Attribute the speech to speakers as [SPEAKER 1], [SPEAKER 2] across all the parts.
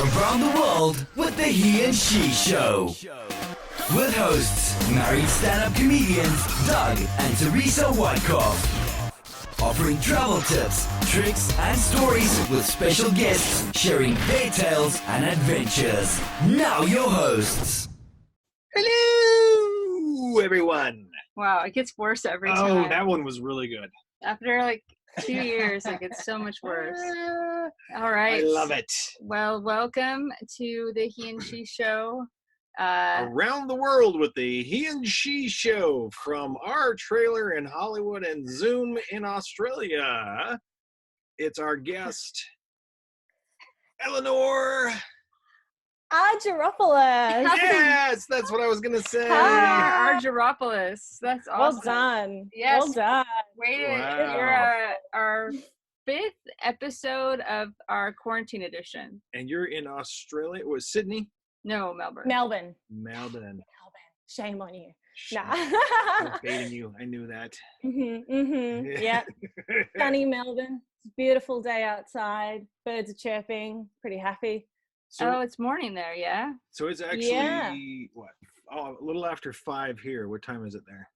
[SPEAKER 1] Around the world with the He and She Show. With hosts, married stand-up comedians Doug and Teresa Wyckoff. Offering travel tips, tricks, and stories with special guests sharing their tales and adventures. Now your hosts.
[SPEAKER 2] Hello, everyone.
[SPEAKER 3] Wow, it gets worse every time.
[SPEAKER 2] Oh, that one was really good.
[SPEAKER 3] After like 2 years, it gets so much worse. All right.
[SPEAKER 2] I love it.
[SPEAKER 3] Well, welcome to the He and She Show.
[SPEAKER 2] Around the world with the He and She Show from our trailer in Hollywood and Zoom in Australia. It's our guest, Ellenor
[SPEAKER 4] Argyropoulos.
[SPEAKER 2] Yes, that's what I was going to say.
[SPEAKER 3] Ellenor Argyropoulos. That's awesome.
[SPEAKER 4] Well done.
[SPEAKER 3] Yes.
[SPEAKER 4] Well done.
[SPEAKER 3] Wait,
[SPEAKER 2] Wow.
[SPEAKER 3] you're our fifth episode of our quarantine edition.
[SPEAKER 2] And you're in Australia. It was Sydney?
[SPEAKER 3] No, Melbourne.
[SPEAKER 2] Melbourne.
[SPEAKER 4] Shame on you.
[SPEAKER 2] Shit.
[SPEAKER 4] Nah.
[SPEAKER 2] I was baiting you. I knew that.
[SPEAKER 4] Yeah. Sunny Melbourne. Beautiful day outside. Birds are chirping. Pretty happy.
[SPEAKER 3] Oh, it's morning there, yeah?
[SPEAKER 2] So it's actually, what? Oh, a little after 5 here. What time is it there?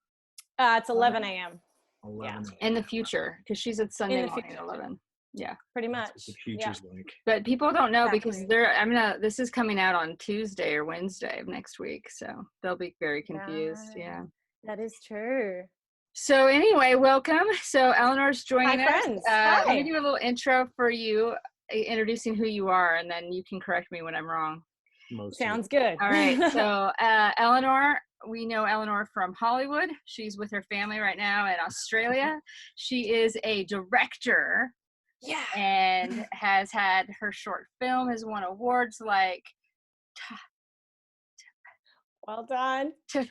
[SPEAKER 4] It's 11 a.m.
[SPEAKER 2] 11.
[SPEAKER 3] In the future, because she's at Sunday
[SPEAKER 4] In the
[SPEAKER 3] morning
[SPEAKER 4] future.
[SPEAKER 3] at 11. Yeah.
[SPEAKER 4] Pretty
[SPEAKER 2] That's
[SPEAKER 4] much.
[SPEAKER 2] what the future's like.
[SPEAKER 3] But people don't know because
[SPEAKER 4] Exactly.
[SPEAKER 3] this is coming out on Tuesday or Wednesday of next week. So they'll be very confused.
[SPEAKER 4] Yeah.
[SPEAKER 3] Yeah.
[SPEAKER 4] That is true.
[SPEAKER 3] So anyway, welcome. So Eleanor's joining
[SPEAKER 4] Hi,
[SPEAKER 3] us.
[SPEAKER 4] friends.
[SPEAKER 3] Let
[SPEAKER 4] Hi.
[SPEAKER 3] me do a little intro for you, introducing who you are, and then you can correct me when I'm wrong.
[SPEAKER 2] Mostly.
[SPEAKER 4] Sounds good.
[SPEAKER 3] All right. So Ellenor, we know Ellenor from Hollywood. She's with her family right now in Australia. She is a director.
[SPEAKER 4] Yeah.
[SPEAKER 3] And has had her short film has won awards like
[SPEAKER 4] Well done. Trot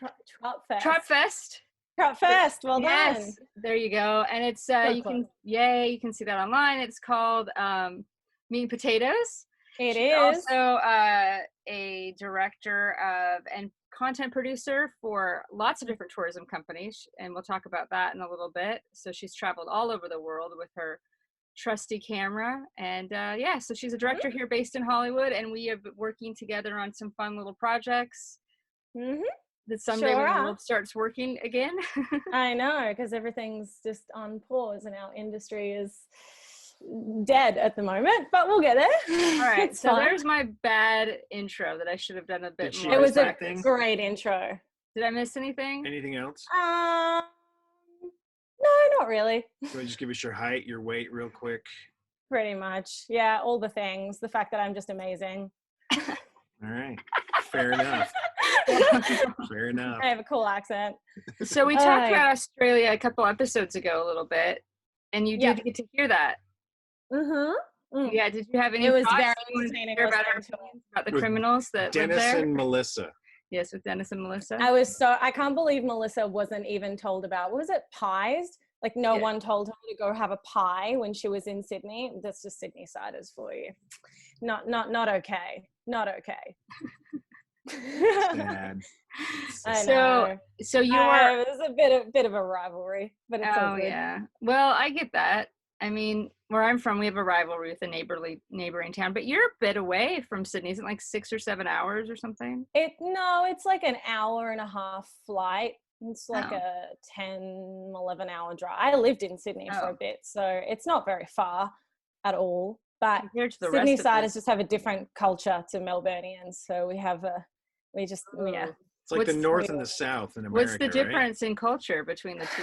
[SPEAKER 4] Fest.
[SPEAKER 3] Trot Fest.
[SPEAKER 4] Trot Fest. Well done.
[SPEAKER 3] Yes, there you go. And it's
[SPEAKER 4] So
[SPEAKER 3] you can see that online. It's called Meat and Potatoes.
[SPEAKER 4] It
[SPEAKER 3] She's
[SPEAKER 4] is.
[SPEAKER 3] also a director of and content producer for lots of different tourism companies, and we'll talk about that in a little bit. So she's traveled all over the world with her trusty camera, and so she's a director here based in Hollywood, and we have been working together on some fun little projects that someday when the world starts working again.
[SPEAKER 4] I know, because everything's just on pause and our industry is dead at the moment, but we'll get there.
[SPEAKER 3] All right,
[SPEAKER 4] It's
[SPEAKER 3] so
[SPEAKER 4] fine.
[SPEAKER 3] there's my bad intro that I should have done a bit
[SPEAKER 2] Did she
[SPEAKER 3] more.
[SPEAKER 4] It was a
[SPEAKER 2] Acting?
[SPEAKER 4] great intro.
[SPEAKER 3] Did I miss anything?
[SPEAKER 2] Anything else?
[SPEAKER 4] No, not really.
[SPEAKER 2] So just give us your height, your weight real quick.
[SPEAKER 4] Pretty much. Yeah, all the things. The fact that I'm just amazing.
[SPEAKER 2] All right. Fair enough. Fair enough.
[SPEAKER 4] I have a cool accent.
[SPEAKER 3] So we talked
[SPEAKER 4] yeah.
[SPEAKER 3] about Australia a couple episodes ago a little bit, and you did get to hear that. Yeah, did you have any
[SPEAKER 4] It was
[SPEAKER 3] thoughts?
[SPEAKER 4] very
[SPEAKER 3] You wanted to
[SPEAKER 4] entertaining
[SPEAKER 3] hear about our
[SPEAKER 4] listening to it.
[SPEAKER 3] opinions about the
[SPEAKER 2] With
[SPEAKER 3] criminals that live
[SPEAKER 2] Dennis
[SPEAKER 3] there?
[SPEAKER 2] and Melissa.
[SPEAKER 3] Yes, with Dennis and Melissa.
[SPEAKER 4] I can't believe Melissa wasn't even told about, what was it, pies? Like no
[SPEAKER 3] Yeah.
[SPEAKER 4] one told her to go have a pie when she was in Sydney. That's just Sydney siders for you. Not okay. Not okay.
[SPEAKER 2] Sad.
[SPEAKER 4] I
[SPEAKER 3] So-
[SPEAKER 4] know.
[SPEAKER 3] So you were.
[SPEAKER 4] There's a bit of a rivalry, but it's all
[SPEAKER 3] Oh
[SPEAKER 4] good.
[SPEAKER 3] yeah. Well, I get that. I mean, where I'm from, we have a rivalry with a neighboring town, but you're a bit away from Sydney. Isn't it like 6 or 7 hours or something?
[SPEAKER 4] It's like an hour and a half flight. It's like
[SPEAKER 3] Oh.
[SPEAKER 4] a 10, 11 hour drive. I lived in Sydney for
[SPEAKER 3] Oh.
[SPEAKER 4] a bit, so it's not very far at all. But
[SPEAKER 3] Compared to the
[SPEAKER 4] Sydney
[SPEAKER 3] rest of
[SPEAKER 4] siders
[SPEAKER 3] us.
[SPEAKER 4] just have a different culture to Melburnians, so yeah.
[SPEAKER 2] It's like the
[SPEAKER 3] What's-
[SPEAKER 2] North and the South in America.
[SPEAKER 3] What's the difference in culture between the two?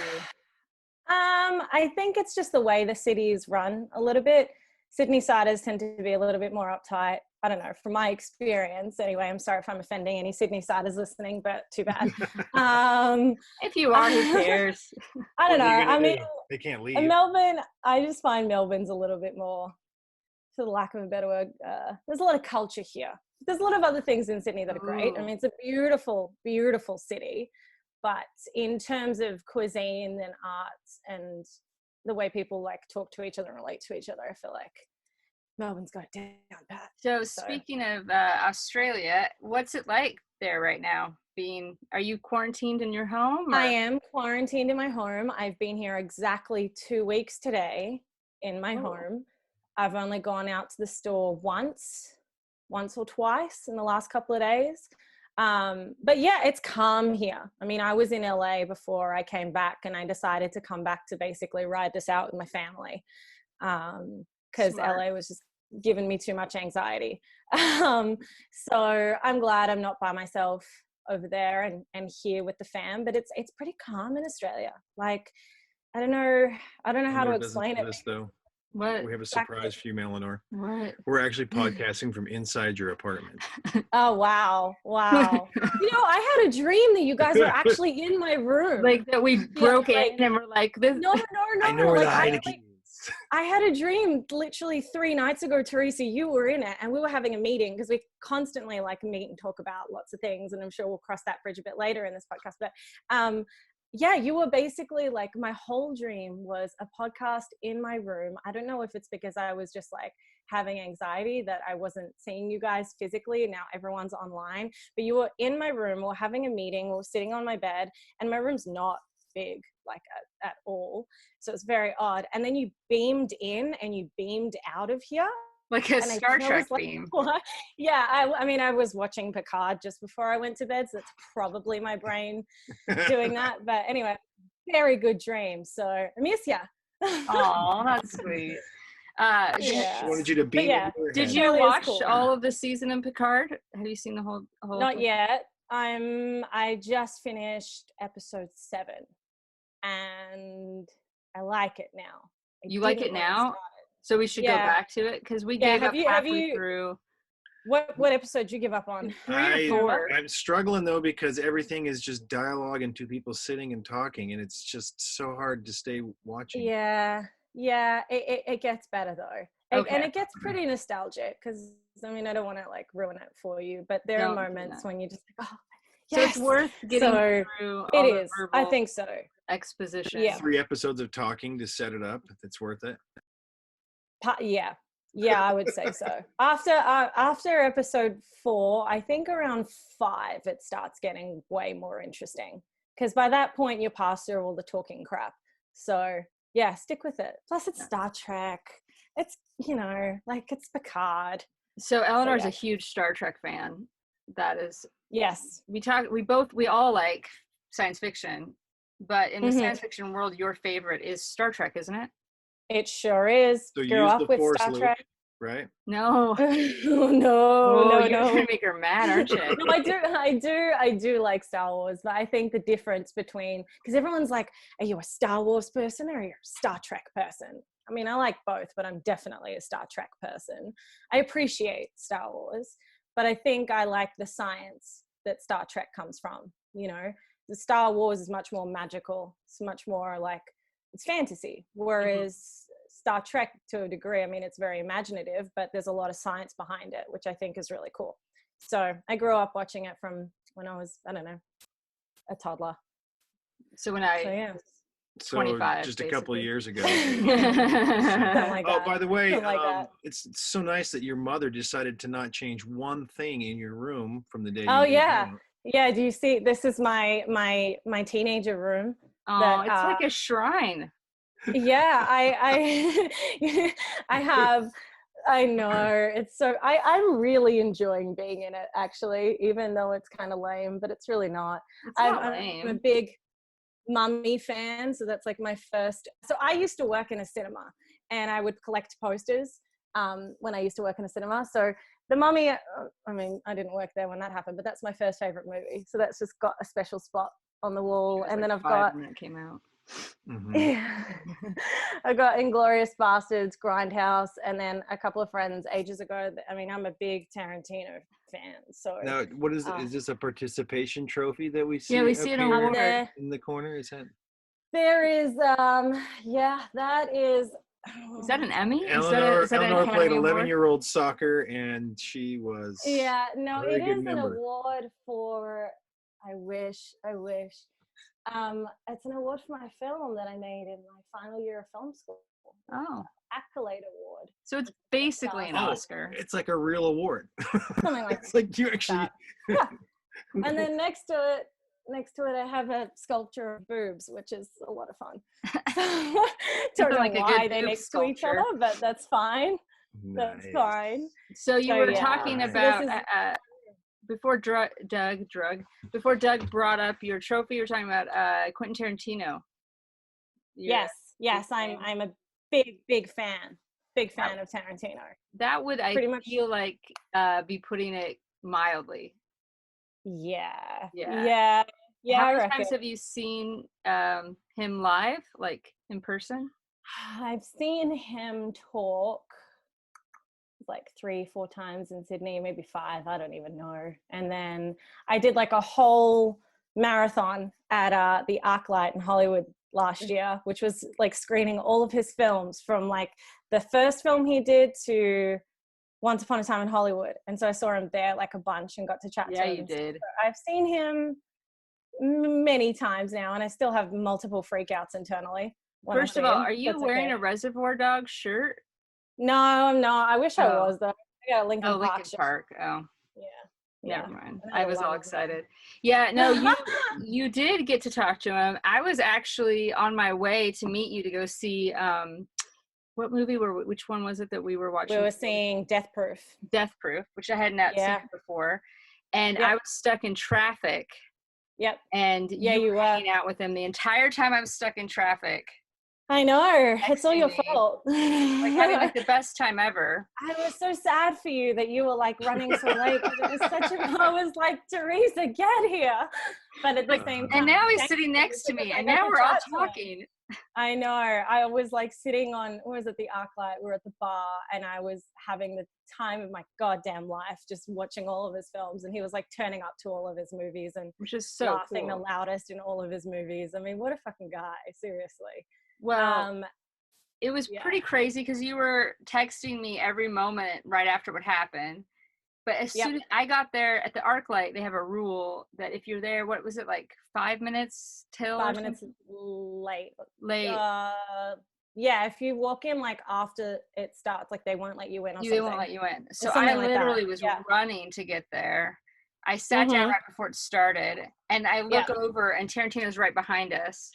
[SPEAKER 4] I think it's just the way the cities run a little bit. Sydney siders tend to be a little bit more uptight. I don't know, from my experience anyway. I'm sorry if I'm offending any Sydney siders listening, but too bad.
[SPEAKER 3] If you are, who cares?
[SPEAKER 4] I don't know.
[SPEAKER 2] What are you gonna
[SPEAKER 4] I mean,
[SPEAKER 2] do? They can't leave.
[SPEAKER 4] in Melbourne, I just find Melbourne's a little bit more, for the lack of a better word, there's a lot of culture here. There's a lot of other things in Sydney that are great. I
[SPEAKER 3] Oh.
[SPEAKER 4] mean, it's a beautiful, beautiful city. But in terms of cuisine and arts and the way people like talk to each other and relate to each other, I feel like Melbourne's got it down pat.
[SPEAKER 3] So speaking of Australia, what's it like there right now? Are you quarantined in your home?
[SPEAKER 4] I am quarantined in my home. I've been here exactly 2 weeks today in my home. I've only gone out to the store once once or twice in the last couple of days. But yeah, it's calm here. I mean, I was in LA before I came back, and I decided to come back to basically ride this out with my family, because LA was just giving me too much anxiety. So I'm glad I'm not by myself over there and here with the fam, but it's pretty calm in Australia. Like, I don't know how to explain it.
[SPEAKER 2] Though.
[SPEAKER 3] What?
[SPEAKER 2] We have a surprise for you, Ellenor.
[SPEAKER 3] What?
[SPEAKER 2] We're actually podcasting from inside your apartment.
[SPEAKER 4] Oh, wow. I had a dream that you guys were actually in my room.
[SPEAKER 3] Like that we broke in and we're like, this.
[SPEAKER 4] No.
[SPEAKER 2] I know where the Heineken is.
[SPEAKER 4] I had a dream literally 3 nights ago, Teresa, you were in it, and we were having a meeting because we constantly like meet and talk about lots of things, and I'm sure we'll cross that bridge a bit later in this podcast. But yeah, you were basically like, my whole dream was a podcast in my room. I don't know if it's because I was just like having anxiety that I wasn't seeing you guys physically, and now everyone's online, but you were in my room, we're having a meeting, we're sitting on my bed, and my room's not big like at all, so it's very odd. And then you beamed in and you beamed out of here
[SPEAKER 3] like a Star Trek beam.
[SPEAKER 4] What? Yeah, I mean, I was watching Picard just before I went to bed, so it's probably my brain doing that. But anyway, very good dream. So I miss ya.
[SPEAKER 3] Oh, that's sweet.
[SPEAKER 2] She wanted you to beam.
[SPEAKER 4] Yeah.
[SPEAKER 3] Did you watch all of the season of Picard? Have you seen the whole?
[SPEAKER 4] Not yet. I just finished episode 7, and I like it now.
[SPEAKER 3] You like it now? So we should go back to it, because we gave up halfway through.
[SPEAKER 4] What episode did you give up on?
[SPEAKER 3] 3 or 4.
[SPEAKER 2] I'm struggling though, because everything is just dialogue and 2 people sitting and talking, and it's just so hard to stay watching.
[SPEAKER 4] Yeah, it gets better though.
[SPEAKER 3] Okay.
[SPEAKER 4] And it gets pretty nostalgic, because I mean, I don't want to like ruin it for you, but there are moments when you just like, oh, yes.
[SPEAKER 3] So it's worth getting through.
[SPEAKER 4] It is. I think so.
[SPEAKER 3] Exposition.
[SPEAKER 4] Yeah.
[SPEAKER 2] 3 episodes of talking to set it up. It's worth it.
[SPEAKER 4] Yeah, I would say so. After episode 4, I think around 5, it starts getting way more interesting, because by that point you're past all the talking crap. So yeah, stick with it. Plus it's Star Trek. It's, like, it's Picard.
[SPEAKER 3] So Eleanor's a huge Star Trek fan. That is.
[SPEAKER 4] Yes.
[SPEAKER 3] We all like science fiction, but in the science fiction world, your favorite is Star Trek, isn't it?
[SPEAKER 4] It sure is.
[SPEAKER 2] So
[SPEAKER 4] Grew up with
[SPEAKER 2] Force,
[SPEAKER 4] Star
[SPEAKER 2] Luke,
[SPEAKER 4] Trek.
[SPEAKER 2] right?
[SPEAKER 3] No.
[SPEAKER 4] no.
[SPEAKER 3] You're gonna make her mad, aren't you?
[SPEAKER 4] No, I do like Star Wars, but I think the difference between, because everyone's like, are you a Star Wars person or are you a Star Trek person? I mean, I like both, but I'm definitely a Star Trek person. I appreciate Star Wars, but I think I like the science that Star Trek comes from. The Star Wars is much more magical. It's much more like, it's fantasy, whereas Star Trek, to a degree, I mean, it's very imaginative, but there's a lot of science behind it, which I think is really cool. So I grew up watching it from when I was, I don't know, a toddler.
[SPEAKER 3] So when I was 25,
[SPEAKER 2] just
[SPEAKER 3] basically.
[SPEAKER 2] a couple of years ago.
[SPEAKER 4] Like
[SPEAKER 2] by the way,
[SPEAKER 4] it's
[SPEAKER 2] so nice that your mother decided to not change one thing in your room from the day.
[SPEAKER 4] Oh yeah. Yeah, do you see, this is my teenager room.
[SPEAKER 3] Oh, it's like a shrine.
[SPEAKER 4] Yeah, I have, I know, it's so, I'm really enjoying being in it, actually, even though it's kind of lame, but it's really not. I'm a big Mummy fan, so that's like my first. So I used to work in a cinema, and I would collect posters when I used to work in a cinema. So The Mummy, I mean, I didn't work there when that happened, but that's my first favorite movie. So that's just got a special spot on the wall. And then I've got,
[SPEAKER 3] when it came out.
[SPEAKER 4] Yeah, I got Inglourious Bastards, Grindhouse, and then a couple of friends ages ago. I mean, I'm a big Tarantino fan. So
[SPEAKER 2] now, what is this a participation trophy that we see?
[SPEAKER 3] Yeah, we see an award
[SPEAKER 2] in the corner. Is that?
[SPEAKER 4] There is, yeah, that is.
[SPEAKER 3] Is that an Emmy?
[SPEAKER 2] Ellenor played 11-year-old soccer, and she was.
[SPEAKER 4] Yeah, no, it is an award for. I wish. It's an award for my film that I made in my final year of film school.
[SPEAKER 3] Oh.
[SPEAKER 4] Accolade award.
[SPEAKER 3] So it's basically an Oscar.
[SPEAKER 2] It's like a real award.
[SPEAKER 4] Something like
[SPEAKER 2] it's like you actually.
[SPEAKER 4] Yeah. And then next to it, I have a sculpture of boobs, which is a lot of fun. Don't know why they're next to each other, but that's fine. That's
[SPEAKER 2] Nice.
[SPEAKER 4] fine.
[SPEAKER 3] So you
[SPEAKER 4] So,
[SPEAKER 3] were
[SPEAKER 4] yeah.
[SPEAKER 3] talking
[SPEAKER 2] Alright.
[SPEAKER 3] about
[SPEAKER 4] This is-
[SPEAKER 3] before Doug brought up your trophy. You were talking about Quentin Tarantino.
[SPEAKER 4] Yes,
[SPEAKER 3] big
[SPEAKER 4] I'm a big fan of Tarantino.
[SPEAKER 3] That would
[SPEAKER 4] Pretty much.
[SPEAKER 3] feel like be putting it mildly.
[SPEAKER 4] Yeah.
[SPEAKER 3] Yeah.
[SPEAKER 4] How
[SPEAKER 3] How
[SPEAKER 4] I
[SPEAKER 3] many
[SPEAKER 4] reckon.
[SPEAKER 3] times have you seen him live, like in person?
[SPEAKER 4] I've seen him talk like 3-4 times in Sydney, maybe 5, I don't even know. And then I did like a whole marathon at the ArcLight in Hollywood last year, which was like screening all of his films from like the first film he did to Once Upon a Time in Hollywood. And so I saw him there like a bunch and got to chat to him.
[SPEAKER 3] Yeah, you did.
[SPEAKER 4] So I've seen him many times now, and I still have multiple freakouts internally.
[SPEAKER 3] First of all, are you wearing a Reservoir Dogs shirt?
[SPEAKER 4] No, I'm not. I wish I was though. I got a Linkin Park
[SPEAKER 3] Linkin
[SPEAKER 4] shirt.
[SPEAKER 3] Park. Oh,
[SPEAKER 4] Yeah.
[SPEAKER 3] never mind.
[SPEAKER 4] I
[SPEAKER 3] I was all
[SPEAKER 4] love
[SPEAKER 3] excited. Yeah, no, you did get to talk to him. I was actually on my way to meet you to go see what movie which one was it that we were watching?
[SPEAKER 4] We were seeing Death Proof.
[SPEAKER 3] Death Proof, which I had not seen before. And I was stuck in traffic.
[SPEAKER 4] Yep.
[SPEAKER 3] And you were hanging out with him the entire time I was stuck in traffic.
[SPEAKER 4] I know. It's all your fault.
[SPEAKER 3] Like having like the best time ever.
[SPEAKER 4] I was so sad for you that you were like running so late. It was I was like, Teresa, get here. But at the same time.
[SPEAKER 3] And now he's sitting next to me. And now we're all talking.
[SPEAKER 4] I know. I was like sitting on, what was it, the ArcLight? We were at the bar and I was having the time of my goddamn life just watching all of his films. And he was like turning up to all of his movies and
[SPEAKER 3] which is so
[SPEAKER 4] laughing
[SPEAKER 3] cool.
[SPEAKER 4] the loudest in all of his movies. I mean, what a fucking guy. Seriously.
[SPEAKER 3] Well, it was pretty crazy because you were texting me every moment right after what happened. But as soon as I got there at the ArcLight, they have a rule that if you're there, what was it, like 5 minutes till?
[SPEAKER 4] 5 minutes late.
[SPEAKER 3] Yeah,
[SPEAKER 4] if you walk in like after it starts, like they won't let you in or something.
[SPEAKER 3] They won't let you in. So I literally was running to get there. I sat down right before it started, and I look over, and Tarantino's right behind us.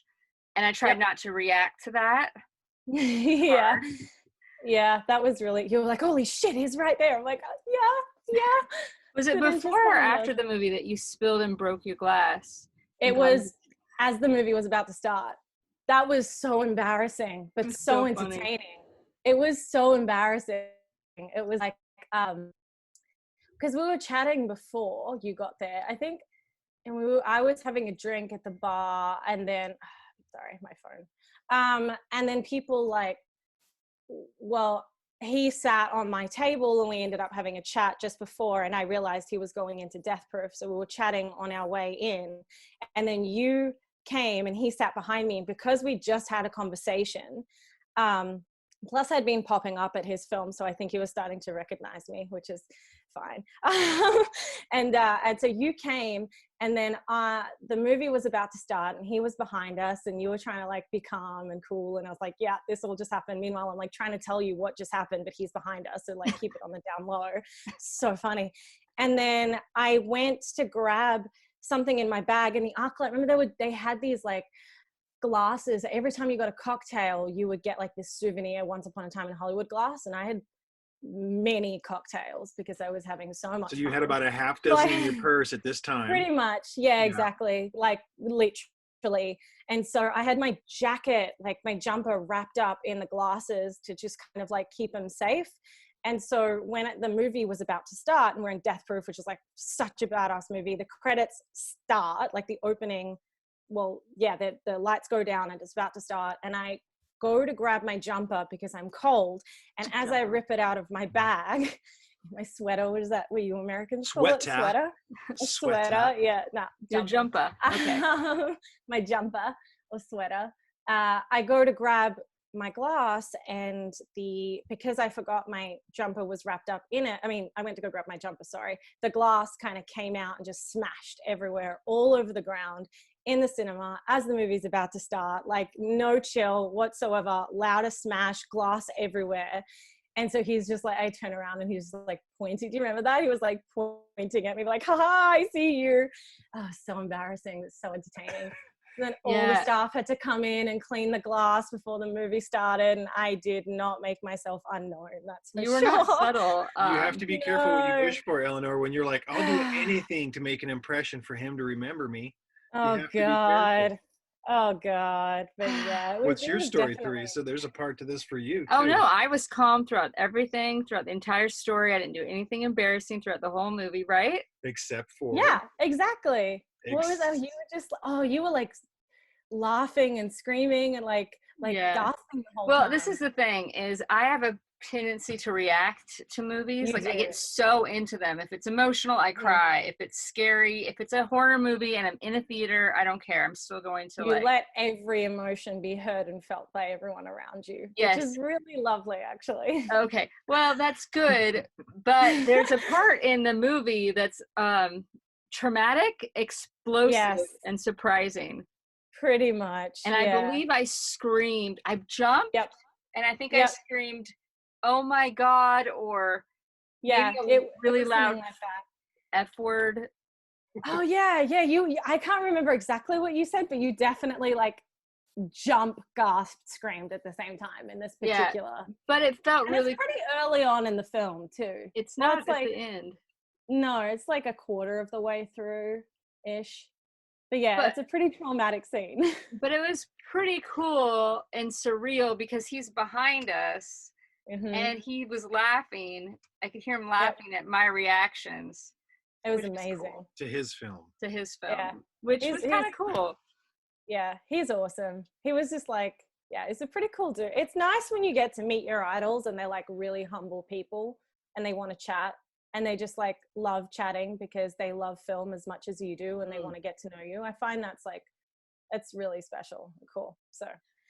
[SPEAKER 3] And I tried not to react to that.
[SPEAKER 4] Yeah, that was really, you were like, holy shit, he's right there. I'm like, yeah.
[SPEAKER 3] Was it before or after the movie that you spilled and broke your glass?
[SPEAKER 4] It was as the movie was about to start. That was so embarrassing, but so entertaining. Funny. It was so embarrassing. It was like, because we were chatting before you got there, I think, and I was having a drink at the bar, and then, sorry, my phone. And then people like, well, he sat on my table and we ended up having a chat just before, and I realized he was going into Death Proof. So we were chatting on our way in, and then you came and he sat behind me, and because we just had a conversation, plus I'd been popping up at his film, so I think he was starting to recognize me, which is fine. And so you came, and then the movie was about to start, and he was behind us, and you were trying to like be calm and cool, and I was like, yeah, this all just happened. Meanwhile, I'm like trying to tell you what just happened, but he's behind us, so like keep it on the down low. So funny. And then I went to grab something in my bag, and the ArcLight, remember they had these like glasses. Every time you got a cocktail, you would get like this souvenir Once Upon a Time in Hollywood glass, and I had many cocktails because I was having so much
[SPEAKER 2] fun. So you
[SPEAKER 4] fun.
[SPEAKER 2] had about a half dozen in your purse at this time.
[SPEAKER 4] Pretty much. Yeah, exactly. Like literally. And so I had my jacket, like my jumper, wrapped up in the glasses to just kind of like keep them safe. And so when the movie was about to start, and we're in Death Proof, which is like such a badass movie, the credits start, like the opening, the lights go down and it's about to start, and I go to grab my jumper because I'm cold, and as I rip it out of my bag, my sweater, what is that? Were you Americans call it? Sweater? Sweater, yeah. No,
[SPEAKER 3] your jumper. Okay.
[SPEAKER 4] My jumper or sweater. I go to grab my glass, and because I forgot my jumper was wrapped up in it, I went to go grab my jumper, sorry. The glass kind of came out and just smashed everywhere, all over the ground, in the cinema as the movie's about to start, like no chill whatsoever, loudest smash, glass everywhere. And so he's just like, I turn around and he's like pointing. Do you remember that? He was like pointing at me like, haha, I see you. Oh, so embarrassing. It's so entertaining. then all the staff had to come in and clean the glass before the movie started, and I did not make myself unknown. That's for
[SPEAKER 3] You
[SPEAKER 4] sure.
[SPEAKER 3] were not subtle.
[SPEAKER 2] You have to be careful what you wish for, Eleanor, when you're like, I'll do anything to make an impression for him to remember me.
[SPEAKER 4] Oh God. Oh God. But yeah.
[SPEAKER 2] What's your story, Theresa? There's a part to this for you, too.
[SPEAKER 3] Oh no, I was calm throughout everything, throughout the entire story. I didn't do anything embarrassing throughout the whole movie, right?
[SPEAKER 2] Except for...
[SPEAKER 4] Yeah, exactly. What was that? You were just, you were like laughing and screaming and like gasping the whole time.
[SPEAKER 3] Well, this is the thing, is I have a tendency to react to movies. I get so into them. If it's emotional, I cry. If it's scary, if it's a horror movie and I'm in a theater, I don't care. I'm still going to
[SPEAKER 4] let every emotion be heard and felt by everyone around you.
[SPEAKER 3] Yes.
[SPEAKER 4] Which is really lovely, actually.
[SPEAKER 3] Okay. Well, that's good. But there's a part in the movie that's traumatic, explosive, and surprising.
[SPEAKER 4] Pretty much.
[SPEAKER 3] And I believe I screamed. I jumped.
[SPEAKER 4] Yep.
[SPEAKER 3] And I think I screamed, "Oh my God," or it really loud
[SPEAKER 4] like that.
[SPEAKER 3] F word.
[SPEAKER 4] Oh yeah. I can't remember exactly what you said, but you definitely like gasped, screamed at the same time in this particular.
[SPEAKER 3] Yeah, but it felt really
[SPEAKER 4] it's pretty early on in the film too.
[SPEAKER 3] It's not at the end.
[SPEAKER 4] No, it's like a quarter of the way through ish. But yeah, it's a pretty traumatic scene.
[SPEAKER 3] But it was pretty cool and surreal because he's behind us and he was laughing. I could hear him laughing at my reactions.
[SPEAKER 4] It was amazing.
[SPEAKER 2] Cool. To his film.
[SPEAKER 3] Which was kind of cool.
[SPEAKER 4] Yeah, he's awesome. He was just like, he's a pretty cool dude. It's nice when you get to meet your idols and they're like really humble people and they want to chat. And they just like love chatting because they love film as much as you do and they want to get to know you. I find it's really special and cool. So,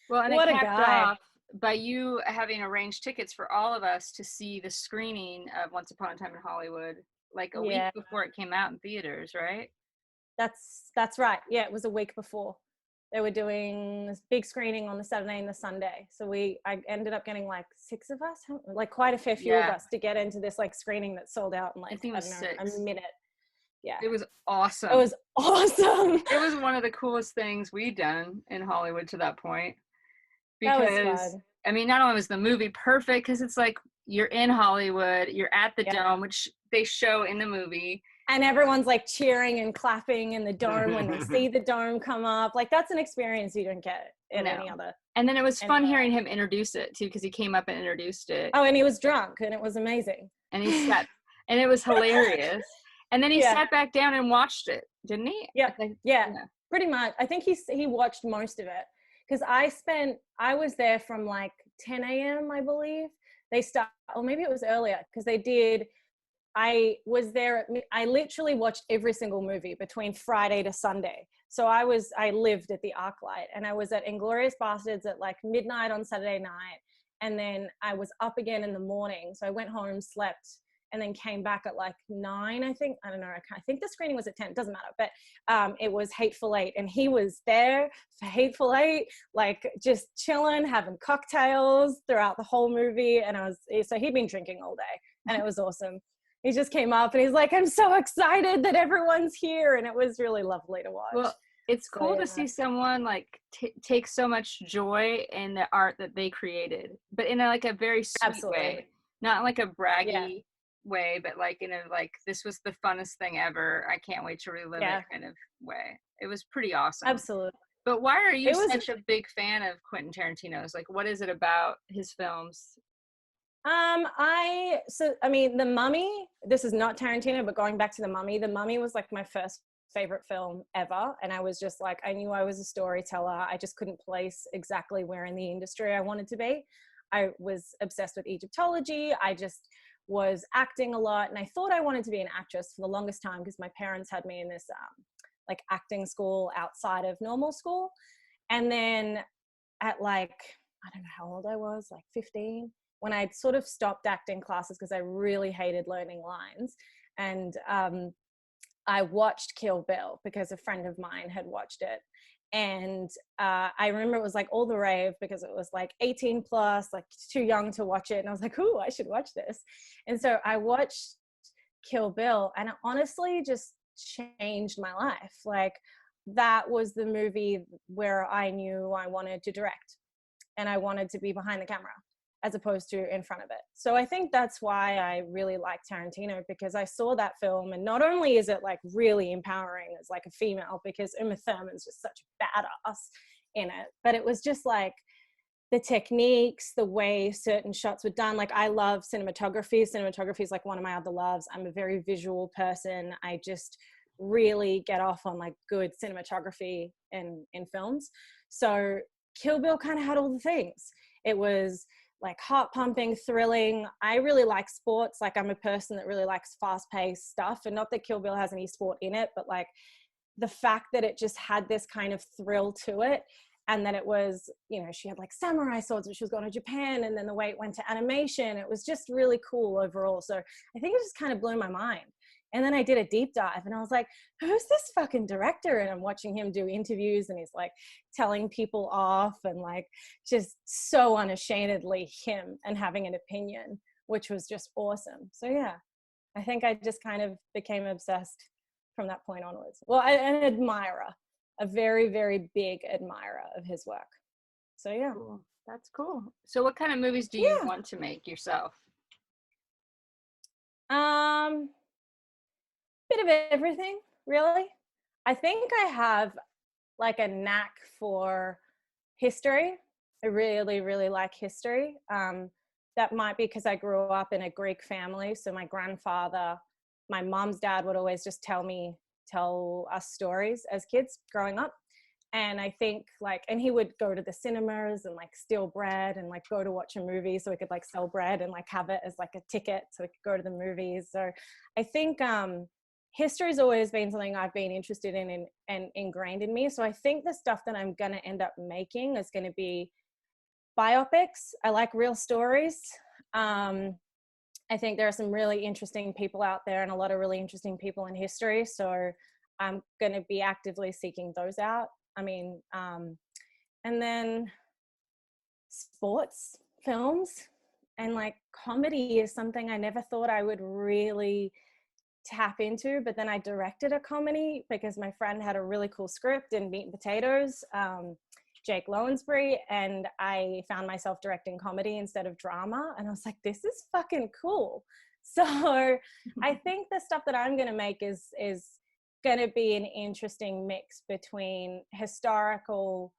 [SPEAKER 3] well, and what it capped off by you having arranged tickets for all of us to see the screening of Once Upon a Time in Hollywood, like a week before it came out in theaters, right?
[SPEAKER 4] That's right. Yeah, it was a week before. They were doing this big screening on the Saturday and the Sunday. So I ended up getting like 6 of us, like quite a fair few of us to get into this like screening that sold out in like, I don't know, a minute. Yeah.
[SPEAKER 3] It was awesome.
[SPEAKER 4] It was awesome.
[SPEAKER 3] It was one of the coolest things we'd done in Hollywood to that point. Because,
[SPEAKER 4] that was fun.
[SPEAKER 3] I mean, not only was the movie perfect, because it's like you're in Hollywood, you're at the Dome, which they show in the movie.
[SPEAKER 4] And everyone's like cheering and clapping in the Dome when they see the Dome come up. Like that's an experience you don't get in any other.
[SPEAKER 3] And then it was fun hearing him introduce it too, because he came up and introduced it.
[SPEAKER 4] Oh, and he was drunk and it was amazing.
[SPEAKER 3] And he sat, and it was hilarious. And then he sat back down and watched it, didn't he?
[SPEAKER 4] Yeah, pretty much. I think he watched most of it because I was there from like 10 a.m. I believe. Or maybe it was earlier because they did. I was there. I literally watched every single movie between Friday to Sunday. So I lived at the ArcLight and I was at Inglourious Bastards at like midnight on Saturday night. And then I was up again in the morning. So I went home, slept, and then came back at like 9, I think. I don't know. I think the screening was at 10. It doesn't matter. But it was Hateful Eight. And he was there for Hateful Eight, like just chilling, having cocktails throughout the whole movie. And so he'd been drinking all day and it was awesome. He just came up and he's like, I'm so excited that everyone's here. And it was really lovely to watch.
[SPEAKER 3] Well, it's cool to see someone like take so much joy in the art that they created, but in a very sweet way, not like a braggy way, but like in a like, this was the funnest thing ever. I can't wait to relive it kind of way. It was pretty awesome.
[SPEAKER 4] Absolutely.
[SPEAKER 3] But why are you such a big fan of Quentin Tarantino's? Like, what is it about his films?
[SPEAKER 4] I mean, The Mummy, this is not Tarantino, but going back to The Mummy was like my first favorite film ever. And I was just like, I knew I was a storyteller. I just couldn't place exactly where in the industry I wanted to be. I was obsessed with Egyptology. I just was acting a lot. And I thought I wanted to be an actress for the longest time because my parents had me in this, like acting school outside of normal school. And then at like, I don't know how old I was, like 15, when I'd sort of stopped acting classes because I really hated learning lines. And I watched Kill Bill because a friend of mine had watched it. And I remember it was like all the rave because it was like 18 plus, like too young to watch it. And I was like, ooh, I should watch this. And so I watched Kill Bill and it honestly just changed my life. Like that was the movie where I knew I wanted to direct and I wanted to be behind the camera as opposed to in front of it. So I think that's why I really like Tarantino, because I saw that film, and not only is it like really empowering as like a female, because Uma Thurman's just such a badass in it, but it was just like the techniques, the way certain shots were done. Like I love cinematography. Cinematography is like one of my other loves. I'm a very visual person. I just really get off on like good cinematography in films. So Kill Bill kind of had all the things. It was like heart pumping, thrilling. I really like sports. Like I'm a person that really likes fast paced stuff, and not that Kill Bill has any sport in it, but like the fact that it just had this kind of thrill to it. And then it was, you know, she had like samurai swords when she was going to Japan, and then the way it went to animation, it was just really cool overall. So I think it just kind of blew my mind. And then I did a deep dive and I was like, who's this fucking director? And I'm watching him do interviews and he's like telling people off and like just so unashamedly him and having an opinion, which was just awesome. So yeah, I think I just kind of became obsessed from that point onwards. Well, an admirer, a very, very big admirer of his work. So yeah.
[SPEAKER 3] Cool. That's cool. So what kind of movies do you want to make yourself?
[SPEAKER 4] Bit of everything, really. I think I have like a knack for history. I really, really like history. That might be because I grew up in a Greek family. So my grandfather, my mom's dad would always just tell us stories as kids growing up. And I think like, and he would go to the cinemas and like steal bread and like go to watch a movie so we could like sell bread and like have it as like a ticket so we could go to the movies. So I think history's always been something I've been interested in and ingrained in me. So I think the stuff that I'm going to end up making is going to be biopics. I like real stories. I think there are some really interesting people out there and a lot of really interesting people in history. So I'm going to be actively seeking those out. I mean, and then sports films and like comedy is something I never thought I would really tap into, but then I directed a comedy because my friend had a really cool script in Meat and Potatoes, Jake Lowensbury, and I found myself directing comedy instead of drama, and I was like, this is fucking cool. So I think the stuff that I'm going to make is going to be an interesting mix between historical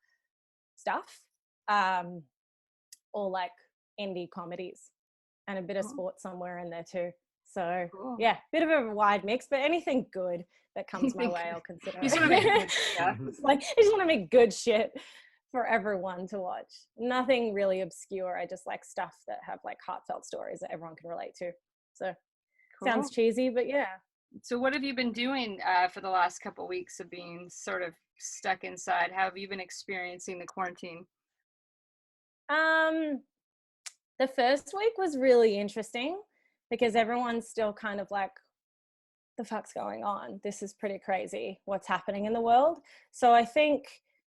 [SPEAKER 4] stuff or like indie comedies and a bit of sports somewhere in there too. So yeah, bit of a wide mix, but anything good that comes my way, I'll consider it. Like, I just want to make good shit for everyone to watch. Nothing really obscure. I just like stuff that have like heartfelt stories that everyone can relate to. So sounds cheesy, but yeah.
[SPEAKER 3] So what have you been doing for the last couple of weeks of being sort of stuck inside? How have you been experiencing the quarantine?
[SPEAKER 4] The first week was really interesting because everyone's still kind of like, the fuck's going on? This is pretty crazy. What's happening in the world? So I think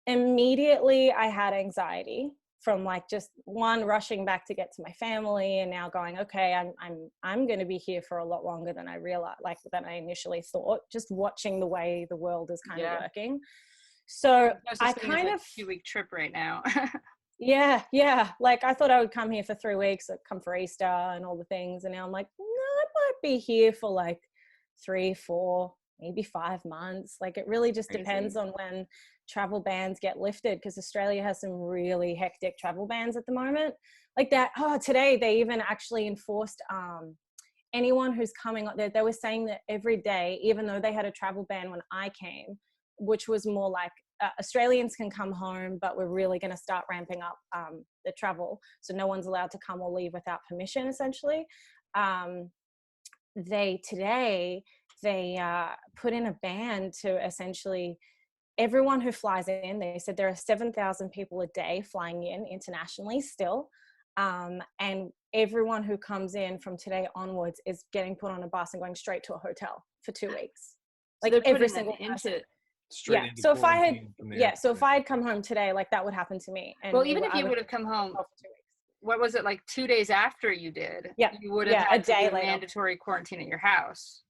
[SPEAKER 4] immediately I had anxiety from like just one, rushing back to get to my family, and now going, okay, I'm going to be here for a lot longer than I realized, like than I initially thought, just watching the way the world is kind of working. So I kind of
[SPEAKER 3] a 2-week trip right now.
[SPEAKER 4] Yeah. Like I thought I would come here for 3 weeks, I'd come for Easter and all the things. And now I'm like, no, I might be here for like 3, 4, maybe 5 months. Like it really just depends on when travel bans get lifted, because Australia has some really hectic travel bans at the moment. Like that, today they even actually enforced anyone who's coming, they were saying that every day, even though they had a travel ban when I came, which was more like Australians can come home, but we're really going to start ramping up the travel. So no one's allowed to come or leave without permission, essentially. They put in a ban to essentially everyone who flies in. They said there are 7,000 people a day flying in internationally still. And everyone who comes in from today onwards is getting put on a bus and going straight to a hotel for 2 weeks. Like every single person. So if I had come home today, like that would happen to me. And
[SPEAKER 3] well, even if you would have come home, what was it, like 2 days after you did? You would have had a day later mandatory quarantine at your house.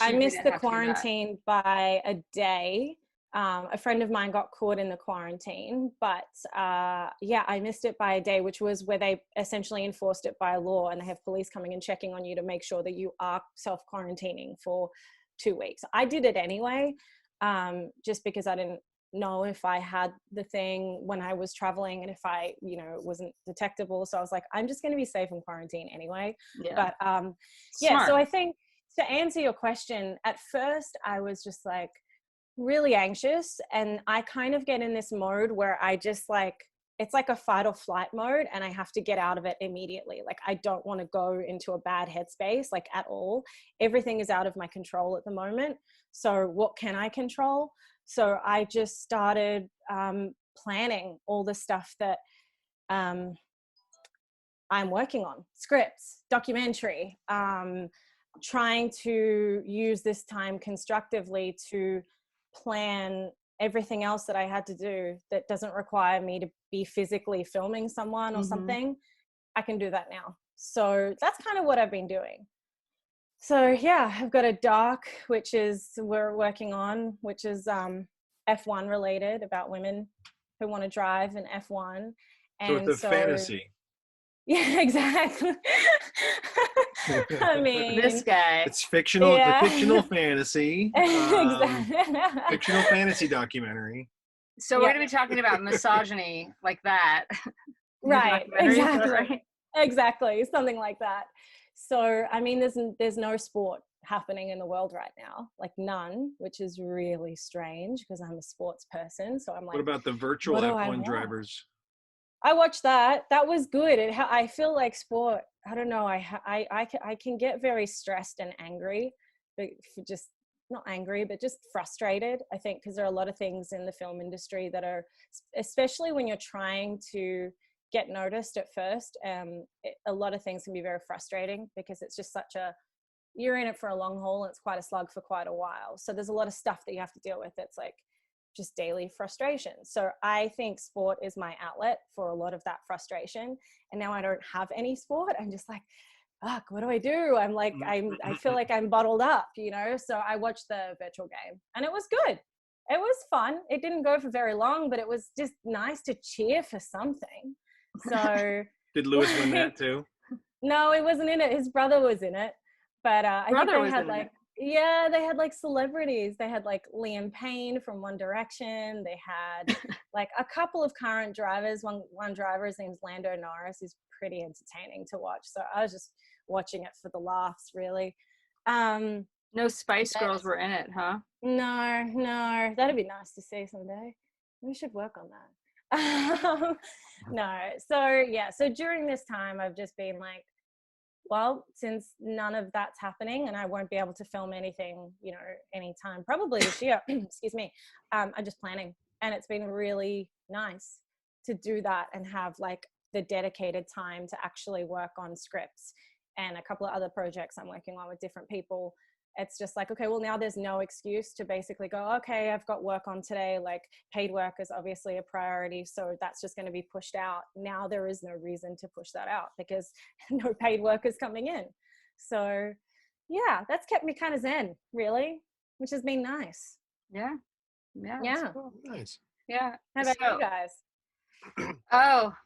[SPEAKER 4] I missed the quarantine by a day. A friend of mine got caught in the quarantine, but I missed it by a day, which was where they essentially enforced it by law, and they have police coming and checking on you to make sure that you are self-quarantining for 2 weeks. I did it anyway, just because I didn't know if I had the thing when I was traveling and if I, it wasn't detectable. So I was like, I'm just going to be safe in quarantine anyway.
[SPEAKER 3] Yeah.
[SPEAKER 4] But so I think to answer your question, at first I was just like really anxious, and I kind of get in this mode where I just like, it's like a fight or flight mode, and I have to get out of it immediately. Like, I don't want to go into a bad headspace, like, at all. Everything is out of my control at the moment. So what can I control? So I just started planning all the stuff that I'm working on: scripts, documentary, trying to use this time constructively to plan everything else that I had to do that doesn't require me to be physically filming someone or something. I can do that now. So that's kind of what I've been doing. So yeah, I've got a doc, which is we're working on, which is F1 related, about women who want to drive in F1.
[SPEAKER 2] And so it's a fantasy.
[SPEAKER 4] Yeah, exactly. I mean,
[SPEAKER 3] this guy.
[SPEAKER 2] It's fictional.
[SPEAKER 4] Yeah.
[SPEAKER 2] It's a fictional fantasy.
[SPEAKER 4] Exactly.
[SPEAKER 2] Fictional fantasy documentary.
[SPEAKER 3] So we're going to be talking about misogyny like that.
[SPEAKER 4] Right. Exactly.
[SPEAKER 3] Right?
[SPEAKER 4] Exactly. Something like that. So, I mean, there's no sport happening in the world right now, like none, which is really strange because I'm a sports person. So I'm like,
[SPEAKER 2] what about the virtual F1 drivers?
[SPEAKER 4] I watched that. That was good. I feel like sport, I don't know. I can get very stressed and angry, but just not angry, but just frustrated, I think, because there are a lot of things in the film industry that are, especially when you're trying to get noticed at first, a lot of things can be very frustrating because it's just you're in it for a long haul, and it's quite a slug for quite a while. So there's a lot of stuff that you have to deal with that's like just daily frustration. So I think sport is my outlet for a lot of that frustration. And now I don't have any sport. I'm just like, fuck, what do I do? I'm like, I feel like I'm bottled up, So I watched the virtual game, and it was good. It was fun. It didn't go for very long, but it was just nice to cheer for something. So
[SPEAKER 2] did Lewis win that too?
[SPEAKER 4] No, he wasn't in it. His brother was in it. But I think they had they had like celebrities. They had like Liam Payne from One Direction. They had like a couple of current drivers. One driver, his name's Lando Norris. He's pretty entertaining to watch. So I was just watching it for the laughs, really.
[SPEAKER 3] No Spice Girls were in it, huh?
[SPEAKER 4] No. That'd be nice to see someday. We should work on that. No. So during this time, I've just been like, well, since none of that's happening and I won't be able to film anything, anytime probably this year, excuse me, I'm just planning. And it's been really nice to do that and have like the dedicated time to actually work on scripts and a couple of other projects I'm working on with different people. It's just like, okay, well, now there's no excuse to basically go, okay, I've got work on today. Like, paid work is obviously a priority, so that's just going to be pushed out. Now there is no reason to push that out because no paid work is coming in. So yeah, that's kept me kind of zen, really, which has been nice.
[SPEAKER 3] Yeah.
[SPEAKER 2] Cool. Nice.
[SPEAKER 3] Yeah.
[SPEAKER 4] How about you guys?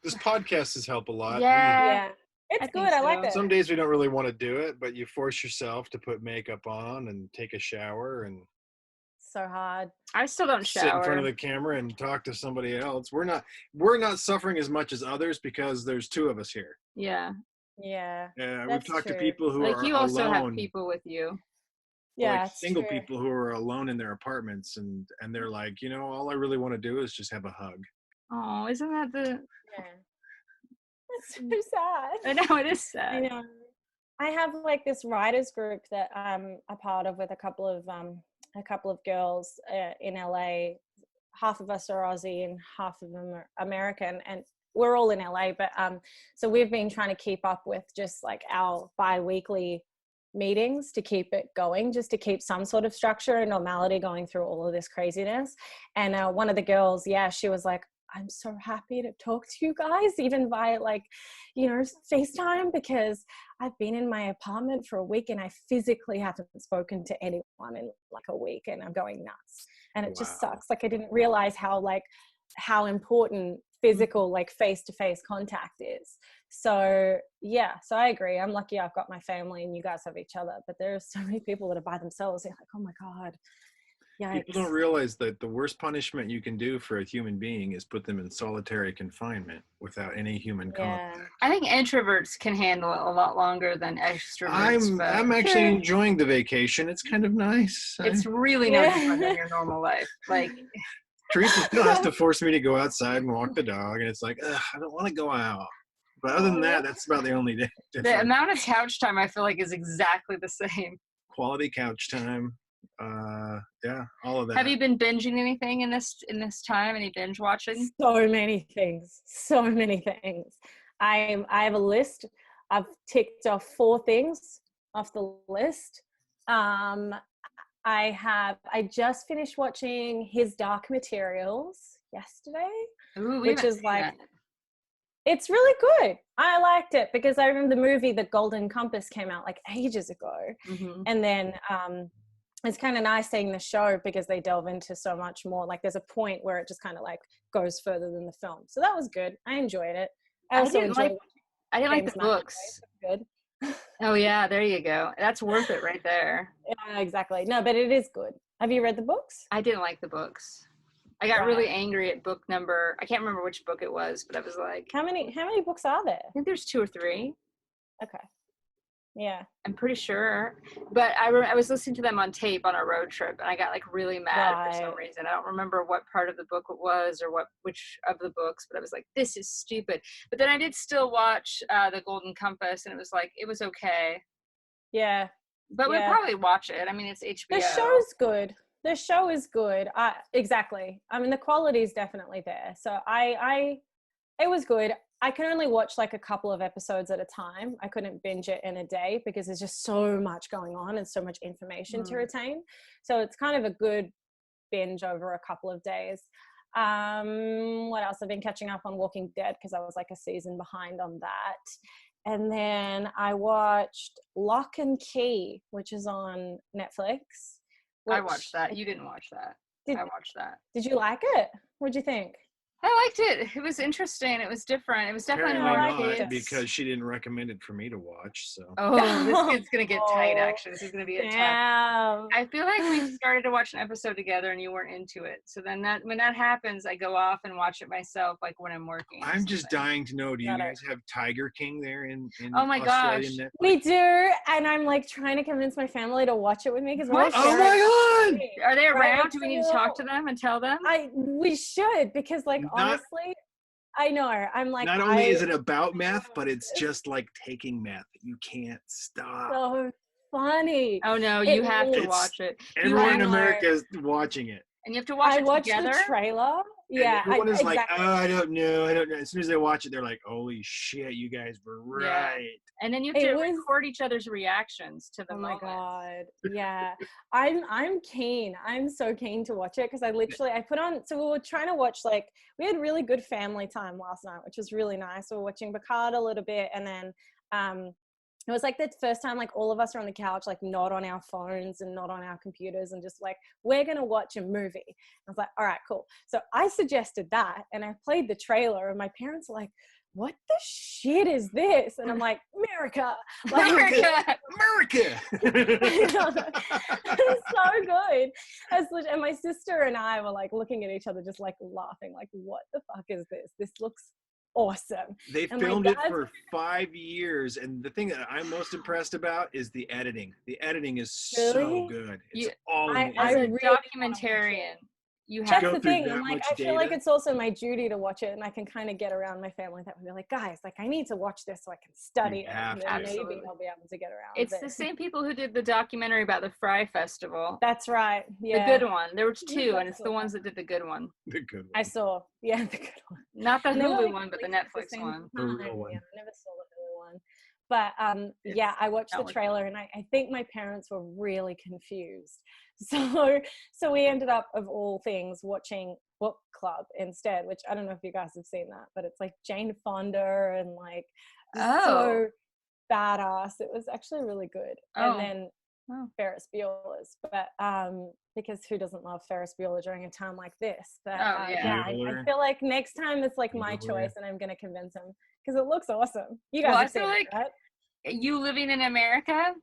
[SPEAKER 2] This podcast has helped a lot.
[SPEAKER 4] Yeah. It's good. I like it.
[SPEAKER 2] Some days we don't really want to do it, but you force yourself to put makeup on and take a shower and
[SPEAKER 4] so hard.
[SPEAKER 3] I still don't shower.
[SPEAKER 2] Sit in front of the camera and talk to somebody else. We're not suffering as much as others because there's two of us here.
[SPEAKER 3] Yeah.
[SPEAKER 4] Yeah.
[SPEAKER 2] Yeah. We've talked to people who are
[SPEAKER 3] you also
[SPEAKER 2] alone.
[SPEAKER 3] Have people with you.
[SPEAKER 4] Yeah.
[SPEAKER 2] Like single people who are alone in their apartments and they're like, all I really want to do is just have a hug.
[SPEAKER 3] Oh, isn't that the
[SPEAKER 4] Yeah. It's so sad.
[SPEAKER 3] I know, it is sad.
[SPEAKER 4] I know. I have like this writers group that I'm a part of with a couple of girls in LA. Half of us are Aussie and half of them are American, and we're all in LA. But so we've been trying to keep up with just like our bi-weekly meetings to keep it going, just to keep some sort of structure and normality going through all of this craziness. And one of the girls, she was like, I'm so happy to talk to you guys, even via like, FaceTime, because I've been in my apartment for a week and I physically haven't spoken to anyone in like a week, and I'm going nuts. And it just sucks. Like, I didn't realize how important physical, like face-to-face contact is. So yeah, so I agree. I'm lucky I've got my family and you guys have each other, but there are so many people that are by themselves. They're like, oh my God. Yikes.
[SPEAKER 2] People don't realize that the worst punishment you can do for a human being is put them in solitary confinement without any human contact.
[SPEAKER 3] I think introverts can handle it a lot longer than extroverts.
[SPEAKER 2] I'm actually enjoying the vacation. It's kind of nice.
[SPEAKER 3] It's really no different than your normal life. Like,
[SPEAKER 2] Teresa still has to force me to go outside and walk the dog, and it's like, I don't want to go out. But other than that, that's about the only difference.
[SPEAKER 3] The amount of couch time I feel like is exactly the same.
[SPEAKER 2] Quality couch time. Yeah, all of that.
[SPEAKER 3] Have you been binging anything in this time? Any binge watching?
[SPEAKER 4] So many things. I have a list. I've ticked off 4 things off the list. I just finished watching His Dark Materials yesterday, which is like, it's really good. I liked it because I remember the movie The Golden Compass came out like ages ago. Mm-hmm. And then it's kind of nice seeing the show because they delve into so much more. Like, there's a point where it just kind of like goes further than the film. So that was good. I enjoyed it. I didn't like the
[SPEAKER 3] books.
[SPEAKER 4] Good.
[SPEAKER 3] Oh yeah, there you go. That's worth it right there.
[SPEAKER 4] Yeah, exactly. No, but it is good. Have you read the books?
[SPEAKER 3] I didn't like the books. I got really angry at book number. I can't remember which book it was, but I was like,
[SPEAKER 4] how many books are there?
[SPEAKER 3] I think there's 2 or 3.
[SPEAKER 4] Okay. Yeah.
[SPEAKER 3] I'm pretty sure. But I was listening to them on tape on a road trip, and I got like really mad for some reason. I don't remember what part of the book it was or which of the books, but I was like, this is stupid. But then I did still watch The Golden Compass, and it was like, it was okay.
[SPEAKER 4] Yeah.
[SPEAKER 3] But we'll probably watch it. I mean, it's HBO.
[SPEAKER 4] The show's good. The show is good. Exactly. I mean, the quality is definitely there. So it was good. I can only watch like a couple of episodes at a time. I couldn't binge it in a day because there's just so much going on and so much information to retain. So it's kind of a good binge over a couple of days. What else? I've been catching up on Walking Dead because I was like a season behind on that. And then I watched Lock and Key, which is on Netflix.
[SPEAKER 3] I watched that. You didn't watch that. I watched that.
[SPEAKER 4] Did you like it? What'd you think?
[SPEAKER 3] I liked it. It was interesting. It was different. It was definitely more kids.
[SPEAKER 2] Because she didn't recommend it for me to watch. So.
[SPEAKER 3] Oh, this kid's gonna get tight. Actually, this is gonna be a tough. I feel like we started to watch an episode together and you weren't into it. So then when that happens, I go off and watch it myself, like when I'm working.
[SPEAKER 2] I'm just dying to know. Do you guys have Tiger King there in
[SPEAKER 3] oh my gosh,
[SPEAKER 2] Netflix?
[SPEAKER 4] We do, and I'm like trying to convince my family to watch it with me because
[SPEAKER 2] oh my god,
[SPEAKER 3] are they around? Do we need to talk to them and tell them?
[SPEAKER 4] We should because like. Honestly, I know. I'm like.
[SPEAKER 2] Not only is it about meth, but it's just like taking meth. You can't stop.
[SPEAKER 4] So funny.
[SPEAKER 3] Oh no, you have to watch it.
[SPEAKER 2] Everyone in America is watching it.
[SPEAKER 3] And you have to watch it together.
[SPEAKER 4] I watched the trailer. Yeah.
[SPEAKER 2] Everyone is like, oh, I don't know. As soon as they watch it, they're like, holy shit, you guys were right.
[SPEAKER 3] Yeah. And then you have to record each other's reactions to the moment.
[SPEAKER 4] Oh my god. Yeah. I'm keen. I'm so keen to watch it because I put on, so we were trying to watch, like, we had really good family time last night, which was really nice. We were watching Picard a little bit, and then it was like the first time like all of us are on the couch, like not on our phones and not on our computers, and just like, we're going to watch a movie. I was like, all right, cool. So I suggested that, and I played the trailer, and my parents are like, what the shit is this? And I'm like, America. Like,
[SPEAKER 2] America.
[SPEAKER 4] It's so good. And my sister and I were like looking at each other, just like laughing, like, what the fuck is this? This looks awesome.
[SPEAKER 2] They filmed it for 5 years, and the thing that I'm most impressed about is the editing. The editing is so good. It's all
[SPEAKER 3] as a documentarian. You have
[SPEAKER 4] that's the thing. I'm like, I feel like it's also my duty to watch it, and I can kind of get around my family that would be like, guys, like I need to watch this so I can study it, and then maybe I'll be able to get around.
[SPEAKER 3] It's the same people who did the documentary about the Fry Festival.
[SPEAKER 4] That's right. Yeah,
[SPEAKER 3] the good one. There were 2, and it's the ones that did the good one.
[SPEAKER 2] The good one.
[SPEAKER 4] I saw. Yeah, the good one.
[SPEAKER 3] Not the Hulu one, but the Netflix one.
[SPEAKER 2] The real one.
[SPEAKER 4] Yeah, I never saw the Hulu one. But I watched the trailer, and I think my parents were really confused. So we ended up, of all things, watching Book Club instead, which I don't know if you guys have seen that, but it's like Jane Fonda and like so badass. It was actually really good.
[SPEAKER 3] Oh.
[SPEAKER 4] And then Ferris Bueller's, but because who doesn't love Ferris Bueller during a time like this? But I feel like next time it's like my choice, and I'm gonna convince him because it looks awesome. You guys have seen it, right?
[SPEAKER 3] You living in America,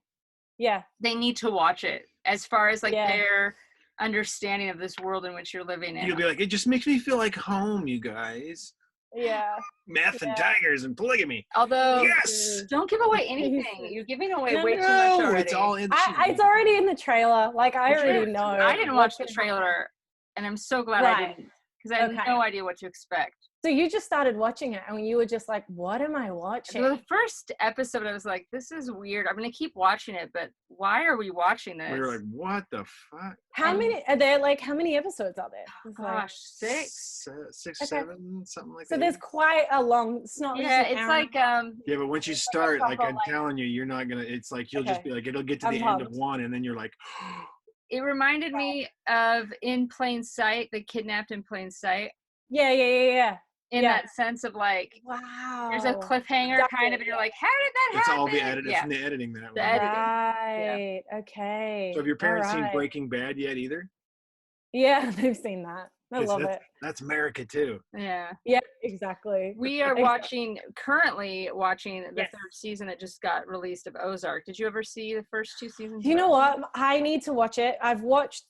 [SPEAKER 3] they need to watch it as far as like their understanding of this world in which you're living in.
[SPEAKER 2] You'll be like, it just makes me feel like home, you guys.
[SPEAKER 4] Yeah.
[SPEAKER 2] Meth and tigers and polygamy.
[SPEAKER 3] Although,
[SPEAKER 2] yes,
[SPEAKER 3] don't give away anything. You're giving away way too much already.
[SPEAKER 2] It's all in.
[SPEAKER 4] It's already in the trailer. Like I already know.
[SPEAKER 3] I didn't watch the trailer, and I'm so glad I didn't, because I had no idea what to expect.
[SPEAKER 4] So you just started watching it, and you were just like, "What am I watching?"
[SPEAKER 3] The first episode, I was like, "This is weird. I'm gonna keep watching it, but why are we watching this?"
[SPEAKER 2] We were like, "What the fuck?"
[SPEAKER 4] How many are there? Like, how many episodes are there?
[SPEAKER 3] Gosh, like 6,
[SPEAKER 2] 7, something like that.
[SPEAKER 4] So there's quite a long. It's not.
[SPEAKER 3] Yeah, it's like
[SPEAKER 2] Yeah, but once you start, like I'm telling you, you're not gonna. It's like you'll just be like, it'll get to the end of one, and then you're like.
[SPEAKER 3] It reminded me of In Plain Sight, the Kidnapped in Plain Sight.
[SPEAKER 4] Yeah.
[SPEAKER 3] In that sense of like,
[SPEAKER 4] wow,
[SPEAKER 3] there's a cliffhanger kind of, and you're like, how did that happen?
[SPEAKER 2] It's all the editing. It's from the editing that way.
[SPEAKER 4] Right. Yeah. Okay.
[SPEAKER 2] So have your parents seen Breaking Bad yet either?
[SPEAKER 4] Yeah, they've seen that. I love it.
[SPEAKER 2] That's America too.
[SPEAKER 3] Yeah.
[SPEAKER 4] Yeah, exactly.
[SPEAKER 3] We are currently watching the third season that just got released of Ozark. Did you ever see the first 2 seasons?
[SPEAKER 4] You know what? I need to watch it. I've watched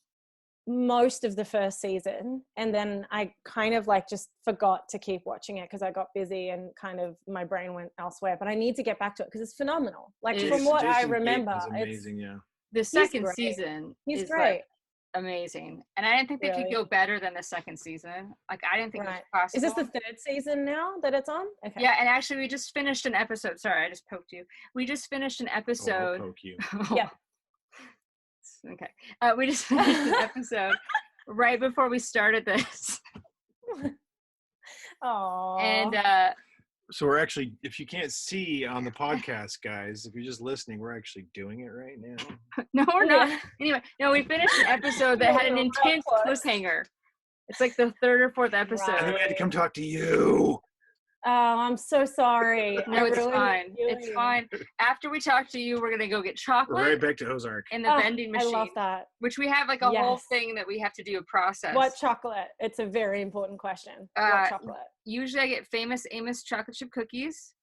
[SPEAKER 4] most of the first season, and then I kind of like just forgot to keep watching it because I got busy and kind of my brain went elsewhere, but I need to get back to it because it's phenomenal. Like from what I remember,
[SPEAKER 2] it's amazing.
[SPEAKER 3] The second season is
[SPEAKER 4] great.
[SPEAKER 3] Like amazing, and I didn't think they could go better than the second season. Like I didn't think it was possible.
[SPEAKER 4] Is this the third season now that it's on? Okay.
[SPEAKER 3] Yeah, and actually we just finished an episode. Sorry, I just poked you. We just finished an episode.
[SPEAKER 2] I'll poke you.
[SPEAKER 4] Yeah.
[SPEAKER 3] Okay. We just finished an episode right before we started this.
[SPEAKER 4] Oh.
[SPEAKER 3] And
[SPEAKER 2] so we're actually, if you can't see on the podcast, guys, if you're just listening, we're actually doing it right now.
[SPEAKER 3] No, we're not. Anyway, we finished an episode that had an intense cliffhanger. It's like the third or fourth episode.
[SPEAKER 2] And we had to come talk to you.
[SPEAKER 4] Oh, I'm so sorry.
[SPEAKER 3] No, it's fine. It's fine. After we talk to you, we're going to go get chocolate.
[SPEAKER 2] We're right back to Ozark.
[SPEAKER 3] In the vending machine.
[SPEAKER 4] I love that.
[SPEAKER 3] Which we have like a whole thing that we have to do a process.
[SPEAKER 4] What chocolate? It's a very important question. What chocolate?
[SPEAKER 3] Usually I get Famous Amos chocolate chip cookies.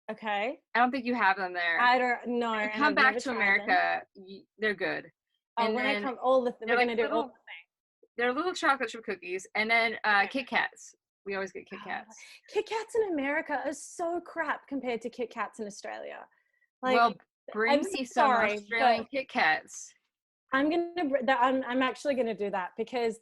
[SPEAKER 4] Okay.
[SPEAKER 3] I don't think you have them there.
[SPEAKER 4] I don't know.
[SPEAKER 3] When you come back to America, they're good.
[SPEAKER 4] And when I come, we're going to do all the things.
[SPEAKER 3] They're little chocolate chip cookies. And then Kit Kats. We always get Kit Kats.
[SPEAKER 4] Kit Kats in America are so crap compared to Kit Kats in Australia.
[SPEAKER 3] Like, well, bring me some Australian Kit Kats.
[SPEAKER 4] I'm actually gonna do that because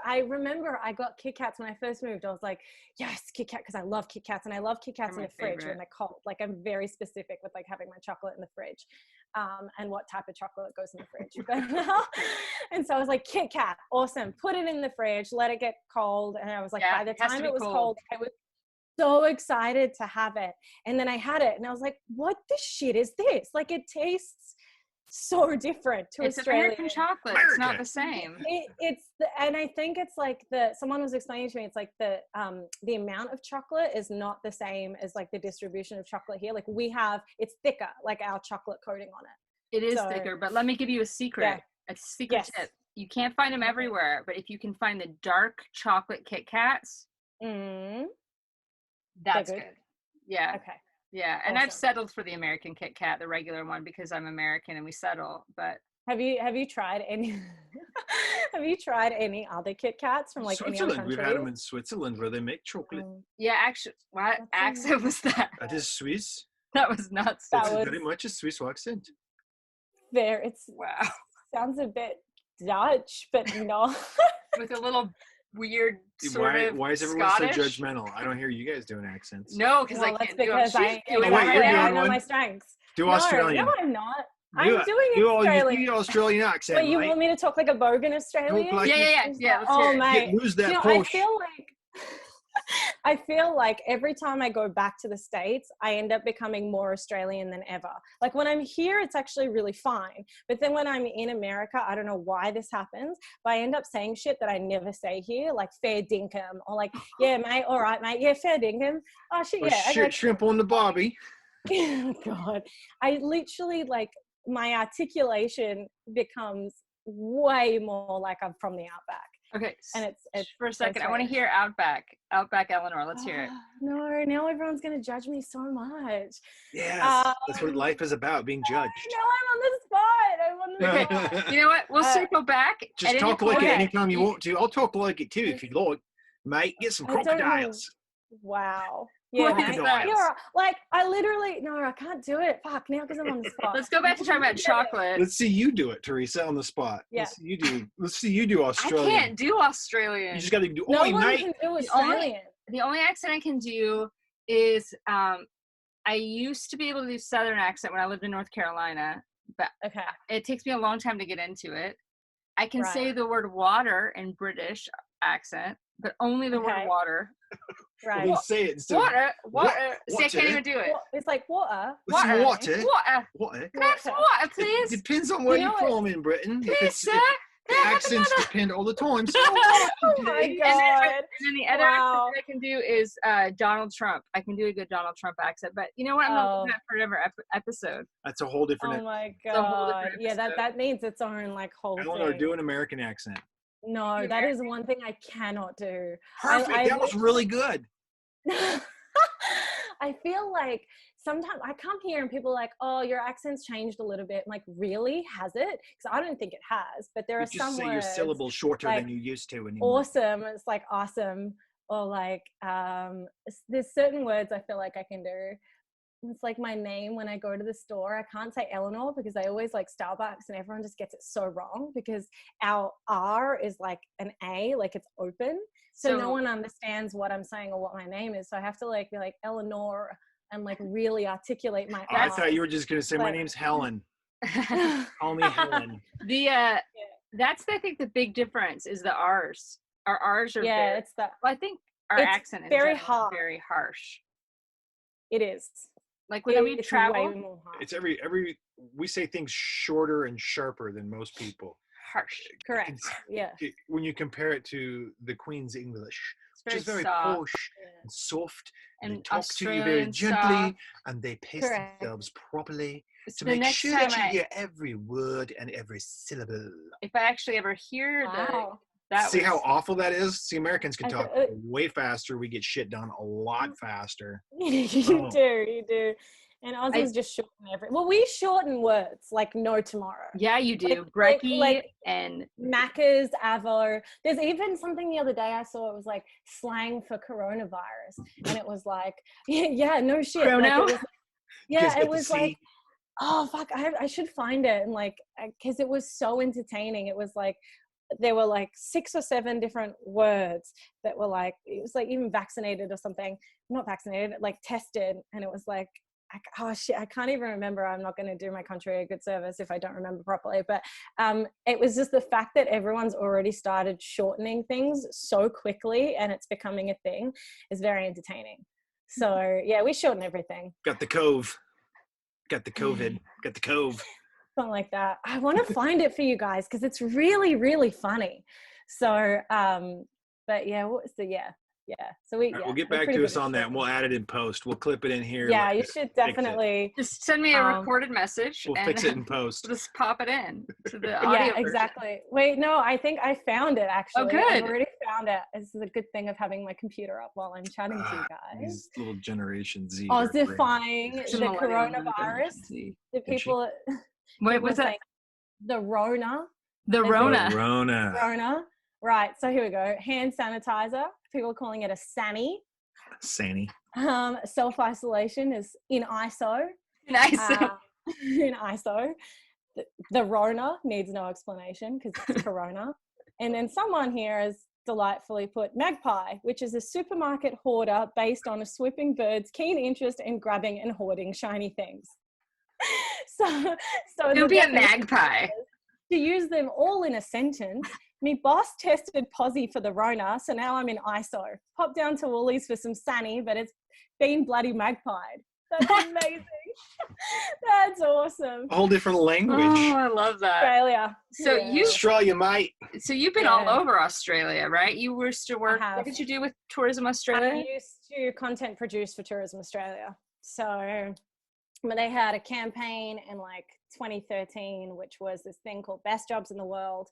[SPEAKER 4] I remember I got Kit Kats when I first moved. I was like, yes, Kit Kat, because I love Kit Kats, and I love Kit Kats in the fridge when they're cold. Like I'm very specific with like having my chocolate in the fridge, and what type of chocolate goes in the fridge. And so I was like, Kit Kat, awesome. Put it in the fridge, let it get cold, and I was like, by the time it was cold, I was so excited to have it. And then I had it, and I was like, what the shit is this? Like it tastes so different to Australian.
[SPEAKER 3] It's American chocolate. It's not the same.
[SPEAKER 4] And I think it's like someone was explaining to me, it's like the amount of chocolate is not the same as like the distribution of chocolate here. Like it's thicker, like our chocolate coating on it.
[SPEAKER 3] It is thicker, but let me give you a secret. A secret tip. You can't find them everywhere, but if you can find the dark chocolate Kit Kats, that's good. Yeah.
[SPEAKER 4] Okay.
[SPEAKER 3] Yeah, and I've settled for the American Kit Kat, the regular one, because I'm American and we settle. But
[SPEAKER 4] have you tried any? Have you tried any other Kit Kats from like any other country?
[SPEAKER 2] We've had them in Switzerland where they make chocolate.
[SPEAKER 3] Yeah, actually, what accent was that?
[SPEAKER 2] That is Swiss.
[SPEAKER 3] That was not.
[SPEAKER 2] That's very much a Swiss accent.
[SPEAKER 3] Wow.
[SPEAKER 4] Sounds a bit Dutch, but no.
[SPEAKER 3] With a little weird sort of
[SPEAKER 2] why is everyone
[SPEAKER 3] Scottish?
[SPEAKER 2] So judgmental? I don't hear you guys doing accents.
[SPEAKER 3] No, because I can't do them.
[SPEAKER 4] I know my strengths.
[SPEAKER 2] Do Australian.
[SPEAKER 4] No, I'm not. I'm doing Australian.
[SPEAKER 2] You do Australian accent.
[SPEAKER 4] Wait, you want me to talk like a bogan Australian?
[SPEAKER 3] Yeah.
[SPEAKER 4] Oh, mate.
[SPEAKER 2] Lose that posh.
[SPEAKER 4] I feel like every time I go back to the States, I end up becoming more Australian than ever. Like when I'm here, it's actually really fine. But then when I'm in America, I don't know why this happens, but I end up saying shit that I never say here, like fair dinkum, or like, yeah, mate, all right, mate, yeah, fair dinkum. Oh, shit, yeah.
[SPEAKER 2] Shrimp on the barbie.
[SPEAKER 4] Oh God, I literally like my articulation becomes way more like I'm from the outback.
[SPEAKER 3] Okay,
[SPEAKER 4] And it's
[SPEAKER 3] for a second, I want to
[SPEAKER 4] weird.
[SPEAKER 3] hear Outback Eleanor. Let's hear it.
[SPEAKER 4] No, now everyone's gonna judge me so much.
[SPEAKER 2] Yes, that's what life is about, being judged.
[SPEAKER 4] Now I'm on the spot.
[SPEAKER 3] You know what? We'll circle back.
[SPEAKER 2] Just talk like it anytime you want to. I'll talk like it too if you like. Mate, get some crocodiles.
[SPEAKER 4] Wow. Yeah,
[SPEAKER 2] crocodiles.
[SPEAKER 4] like I literally I can't do it. Fuck, now because I'm on the spot.
[SPEAKER 3] Let's go back to talking about chocolate.
[SPEAKER 2] Let's see you do it, Teresa, on the spot.
[SPEAKER 4] Yeah.
[SPEAKER 2] Let's see you do Australian.
[SPEAKER 3] I can't do Australian.
[SPEAKER 2] You just got to do.
[SPEAKER 4] No one
[SPEAKER 2] mate.
[SPEAKER 4] can do Australian.
[SPEAKER 3] The only accent I can do is I used to be able to do Southern accent when I lived in North Carolina, but it takes me a long time to get into it. I can say the word water in British accent, but only the word water.
[SPEAKER 2] Right. Well, say it.
[SPEAKER 3] Water. See, I can't even do it.
[SPEAKER 4] It's like water.
[SPEAKER 3] Water.
[SPEAKER 2] Water.
[SPEAKER 3] Can I have some water, please?
[SPEAKER 2] It depends on where you're from in Britain.
[SPEAKER 3] Please, sir.
[SPEAKER 2] The accents depend all the time. So
[SPEAKER 4] oh my God.
[SPEAKER 3] And then the other accent that I can do is Donald Trump. I can do a good Donald Trump accent, but you know what? I'm going to do that for another episode.
[SPEAKER 2] That's a whole different.
[SPEAKER 4] Oh my God. Yeah, that needs its own like whole thing.
[SPEAKER 2] I want to do an American accent.
[SPEAKER 4] No, that is one thing I cannot do.
[SPEAKER 2] Perfect. That was really good.
[SPEAKER 4] I feel like sometimes I come here and people are like, oh, your accent's changed a little bit. I'm like, really? Has it? Because I don't think it has. But there are some
[SPEAKER 2] say
[SPEAKER 4] words.
[SPEAKER 2] Your syllables shorter than you used to anymore.
[SPEAKER 4] Awesome. It's like awesome. Or like, there's certain words I feel like I can do. It's like my name when I go to the store. I can't say Ellenor because I always like Starbucks and everyone just gets it so wrong because our R is like an A, like it's open. So no one understands what I'm saying or what my name is. So I have to like be like Ellenor and like really articulate my
[SPEAKER 2] I thought you were just going to say, my name's Helen. Call me Helen.
[SPEAKER 3] That's, I think, the big difference is the R's. Our R's are I think our accent is very harsh.
[SPEAKER 4] It is.
[SPEAKER 3] Like when we travel,
[SPEAKER 2] it's we say things shorter and sharper than most people.
[SPEAKER 3] Harsh.
[SPEAKER 4] Correct.
[SPEAKER 2] When you compare it to the Queen's English, which is very
[SPEAKER 3] soft.
[SPEAKER 2] posh and soft, and they talk
[SPEAKER 3] Australian
[SPEAKER 2] to you very gently,
[SPEAKER 3] soft.
[SPEAKER 2] And they pace themselves properly to
[SPEAKER 3] the
[SPEAKER 2] make
[SPEAKER 3] next
[SPEAKER 2] sure that you
[SPEAKER 3] time
[SPEAKER 2] hear every word and every syllable.
[SPEAKER 3] If I actually ever hear
[SPEAKER 2] how awful that is? See, Americans can talk way faster. We get shit done a lot faster.
[SPEAKER 4] You do. And Aussies just shorten we shorten words like no tomorrow.
[SPEAKER 3] Yeah, you do. Brekkie and
[SPEAKER 4] Macca's, Avo. There's even something the other day I saw, it was like slang for coronavirus. And it was like, no shit. It was like, oh fuck, I should find it. And like, because it was so entertaining. It was like, there were like 6 or 7 different words that were like, it was like even vaccinated or something, not vaccinated, like tested. And it was like, oh shit, I can't even remember. I'm not going to do my country a good service if I don't remember properly. But it was just the fact that everyone's already started shortening things so quickly and it's becoming a thing is very entertaining. So yeah, we shorten everything.
[SPEAKER 2] Got the cove. Got the COVID. Got the cove.
[SPEAKER 4] Something like that. I want to find it for you guys because it's really, really funny. So, but yeah, So
[SPEAKER 2] we'll get back to us on that and we'll add it in post. We'll clip it in here.
[SPEAKER 4] Yeah, you should definitely
[SPEAKER 3] just send me a recorded message.
[SPEAKER 2] We'll fix it in post.
[SPEAKER 3] Just pop it in to the audio.
[SPEAKER 4] Yeah, exactly. Version. Wait, no, I think I found it actually.
[SPEAKER 3] Oh, good.
[SPEAKER 4] I've already found it. This is a good thing of having my computer up while I'm chatting to you guys.
[SPEAKER 2] These little Generation Z.
[SPEAKER 4] Ossifying the coronavirus. The people.
[SPEAKER 3] Wait, what's that?
[SPEAKER 4] The Rona.
[SPEAKER 3] The Rona.
[SPEAKER 4] Rona. Right. So here we go. Hand sanitizer. People are calling it a Sanny.
[SPEAKER 2] Sanny.
[SPEAKER 4] Self-isolation is in ISO.
[SPEAKER 3] In ISO.
[SPEAKER 4] In ISO. The Rona needs no explanation because it's Corona. And then someone here has delightfully put magpie, which is a supermarket hoarder based on a swooping bird's keen interest in grabbing and hoarding shiny things. So
[SPEAKER 3] it'll be a magpie.
[SPEAKER 4] To use them all in a sentence, me boss tested posi for the Rona, so now I'm in ISO. Popped down to Woolies for some Sanny, but it's been bloody magpied. That's amazing. That's awesome.
[SPEAKER 2] A whole different language.
[SPEAKER 3] Oh, I love that.
[SPEAKER 4] Australia.
[SPEAKER 3] So
[SPEAKER 2] Australia, mate.
[SPEAKER 3] So you've been all over Australia, right? You used to work. What did you do with Tourism Australia?
[SPEAKER 4] I used to content produce for Tourism Australia. So But they had a campaign in like 2013, which was this thing called Best Jobs in the World.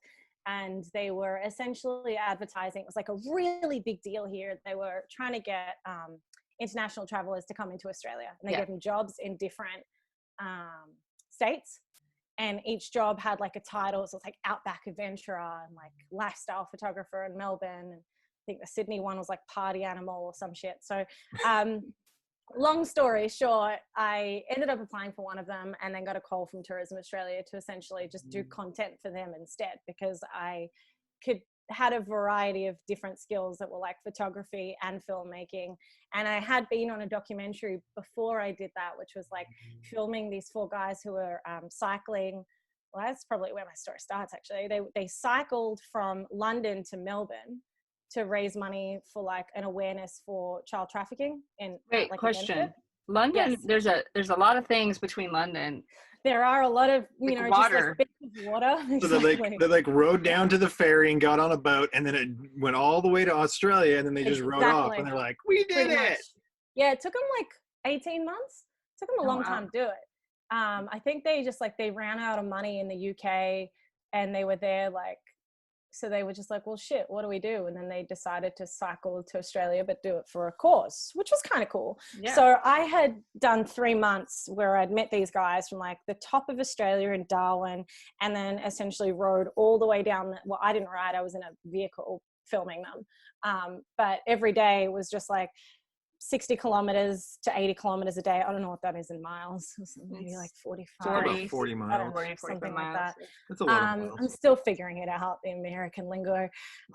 [SPEAKER 4] And they were essentially advertising. It was like a really big deal here. They were trying to get international travelers to come into Australia, and they gave them jobs in different states. And each job had like a title. So it's like outback adventurer and like lifestyle photographer in Melbourne. And I think the Sydney one was like party animal or some shit. So long story short, I ended up applying for one of them and then got a call from Tourism Australia to essentially just do content for them instead, because I had a variety of different skills that were like photography and filmmaking. And I had been on a documentary before I did that, which was like filming these 4 guys who were cycling. Well, that's probably where my story starts, actually. They cycled from London to Melbourne to raise money for like an awareness for child trafficking. And
[SPEAKER 3] wait,
[SPEAKER 4] like,
[SPEAKER 3] question. London,
[SPEAKER 4] yes.
[SPEAKER 3] there's a lot of things between London.
[SPEAKER 4] There are a lot of,
[SPEAKER 3] like
[SPEAKER 4] just
[SPEAKER 3] water.
[SPEAKER 4] like bits of water.
[SPEAKER 2] So they like rode down to the ferry and got on a boat, and then it went all the way to Australia, and then they just rode off, and they're like, we did
[SPEAKER 4] Pretty
[SPEAKER 2] it.
[SPEAKER 4] much. Yeah, it took them like 18 months. It took them a long
[SPEAKER 3] wow.
[SPEAKER 4] time to do it. I think they ran out of money in the UK, and they were there like, so they were just like, well, shit, what do we do? And then they decided to cycle to Australia, but do it for a cause, which was kind of cool. Yeah. So I had done 3 months where I'd met these guys from like the top of Australia in Darwin, and then essentially rode all the way down. Well, I didn't ride. I was in a vehicle filming them. But every day was just like 60 kilometers to 80 kilometers a day. I don't know what that is in miles. Maybe like 45.
[SPEAKER 2] 40 miles.
[SPEAKER 4] I don't know, something like that.
[SPEAKER 2] That's a lot of miles.
[SPEAKER 4] I'm still figuring it out, the American lingo.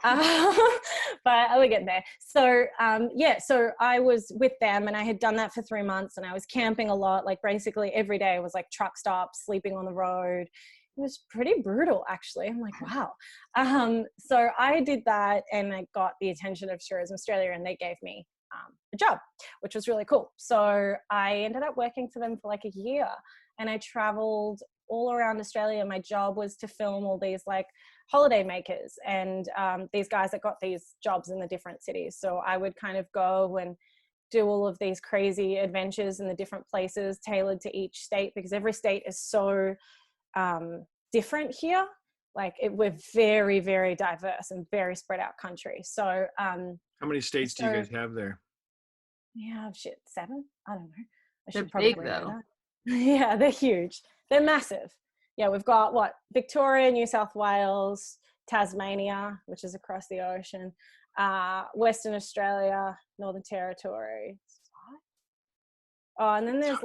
[SPEAKER 4] But we're getting there. So, so I was with them, and I had done that for 3 months, and I was camping a lot. Like basically every day was like truck stops, sleeping on the road. It was pretty brutal, actually. I'm like, wow. So I did that, and I got the attention of Tourism Australia, and they gave me a job, which was really cool. So I ended up working for them for like a year, and I traveled all around Australia. My job was to film all these like holiday makers and these guys that got these jobs in the different cities. So I would kind of go and do all of these crazy adventures in the different places tailored to each state, because every state is so different here. Like we're very, very diverse and very spread out country. So how
[SPEAKER 2] many states do you guys have there?
[SPEAKER 4] Yeah, 7. I don't know.
[SPEAKER 3] They're big though.
[SPEAKER 4] Yeah, they're huge. They're massive. Yeah, we've got Victoria, New South Wales, Tasmania, which is across the ocean, Western Australia, Northern Territory. Oh, and then there's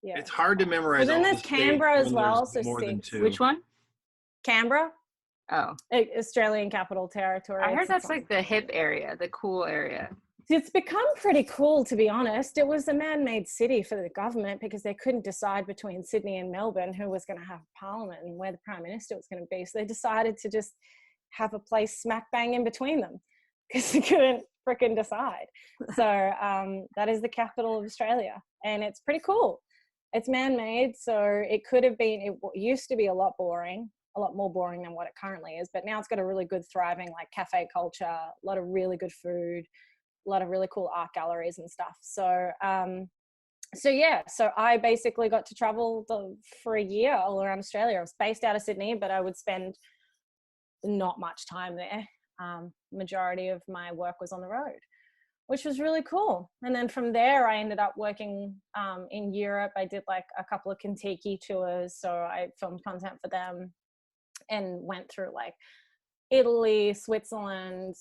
[SPEAKER 2] it's hard to memorize.
[SPEAKER 4] And then there's Canberra as well. So
[SPEAKER 2] more than 2.
[SPEAKER 3] Which one?
[SPEAKER 4] Canberra.
[SPEAKER 3] Oh,
[SPEAKER 4] Australian Capital Territory.
[SPEAKER 3] I heard that's like the hip area, the cool area.
[SPEAKER 4] It's become pretty cool, to be honest. It was a man-made city for the government because they couldn't decide between Sydney and Melbourne who was going to have parliament and where the Prime Minister was going to be. So they decided to just have a place smack bang in between them because they couldn't frickin' decide. So that is the capital of Australia, and it's pretty cool. It's man-made, so it used to be a lot more boring than what it currently is, but now it's got a really good thriving like cafe culture, a lot of really good food, a lot of really cool art galleries and stuff. So so I basically got to travel for a year all around Australia. I was based out of Sydney, but I would spend not much time there. Majority of my work was on the road, which was really cool. And then from there, I ended up working in Europe. I did like a couple of Kentucky tours. So I filmed content for them and went through like Italy, Switzerland,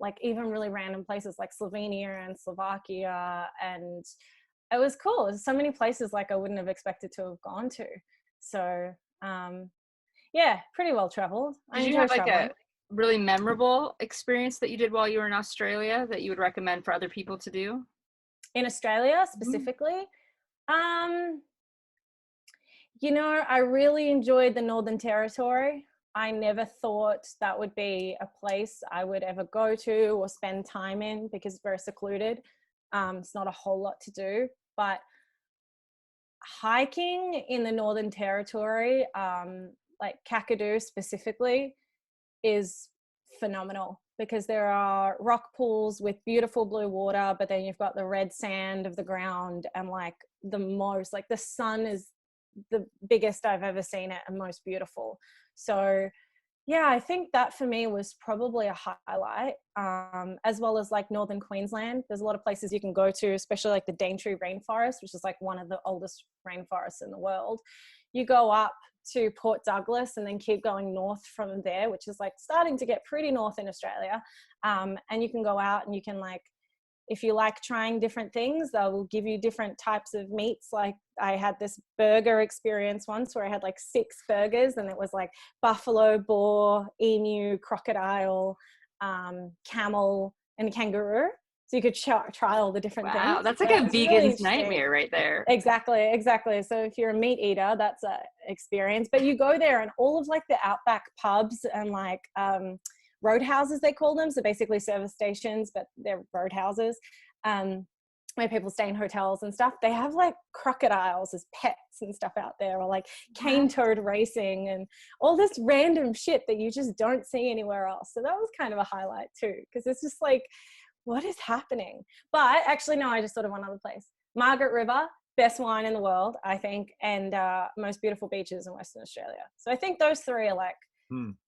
[SPEAKER 4] like even really random places like Slovenia and Slovakia. And it was cool. There's so many places like I wouldn't have expected to have gone to. So pretty well traveled.
[SPEAKER 3] Did you have like a really memorable experience that you did while you were in Australia that you would recommend for other people to do?
[SPEAKER 4] In Australia specifically? I really enjoyed the Northern Territory. I never thought that would be a place I would ever go to or spend time in because it's very secluded. It's not a whole lot to do, but hiking in the Northern Territory, like Kakadu specifically, is phenomenal because there are rock pools with beautiful blue water, but then you've got the red sand of the ground, and like the sun is the biggest I've ever seen it and most beautiful. So yeah, I think that for me was probably a highlight, as well as like northern Queensland. There's a lot of places you can go to, especially like the Daintree rainforest, which is like one of the oldest rainforests in the world. You go up to Port Douglas and then keep going north from there, which is like starting to get pretty north in Australia. And you can go out and you can like, if you like trying different things, they will give you different types of meats. Like I had this burger experience once where I had like 6 burgers, and it was like buffalo, boar, emu, crocodile, camel, and kangaroo. So you could try all the different things.
[SPEAKER 3] Wow, that's like a vegan's nightmare right there.
[SPEAKER 4] Exactly. So if you're a meat eater, that's a experience. But you go there and all of like the outback pubs and like roadhouses, they call them. So basically service stations, but they're roadhouses, where people stay in hotels and stuff. They have like crocodiles as pets and stuff out there, or like cane toad racing and all this random shit that you just don't see anywhere else. So that was kind of a highlight too, because it's just like, what is happening? But actually, no, I just thought of one other place. Margaret River, best wine in the world, I think, and most beautiful beaches in Western Australia. So I think those 3 are like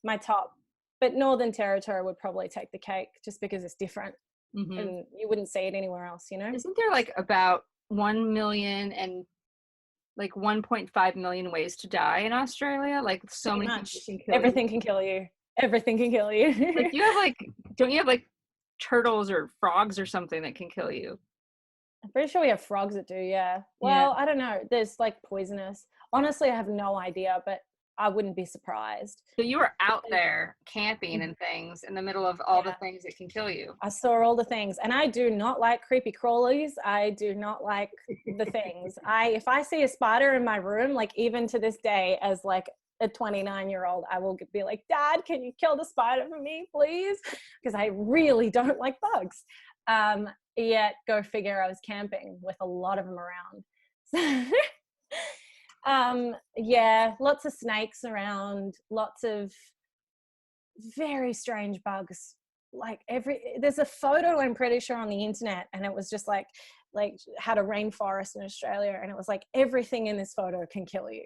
[SPEAKER 4] my top. But Northern Territory would probably take the cake just because it's different, and you wouldn't see it anywhere else, you know?
[SPEAKER 3] Isn't there like about 1 million and like 1.5 million ways to die in Australia? Like so many things can kill
[SPEAKER 4] Everything can kill you. Everything can kill you.
[SPEAKER 3] Like you have like, don't you have like turtles or frogs or something that can kill you?
[SPEAKER 4] I'm pretty sure we have frogs that do, yeah. Well, I don't know. There's like poisonous. Honestly, I have no idea, but I wouldn't be surprised.
[SPEAKER 3] So you were out there camping and things in the middle of all the things that can kill you.
[SPEAKER 4] I saw all the things, and I do not like creepy crawlies. I do not like the things. If I see a spider in my room, like even to this day, as like a 29-year-old, I will be like, Dad, can you kill the spider for me, please? Because I really don't like bugs. Yet go figure, I was camping with a lot of them around. Lots of snakes around, lots of very strange bugs. Like there's a photo, I'm pretty sure, on the internet, and it was just like had a rainforest in Australia, and it was like everything in this photo can kill you.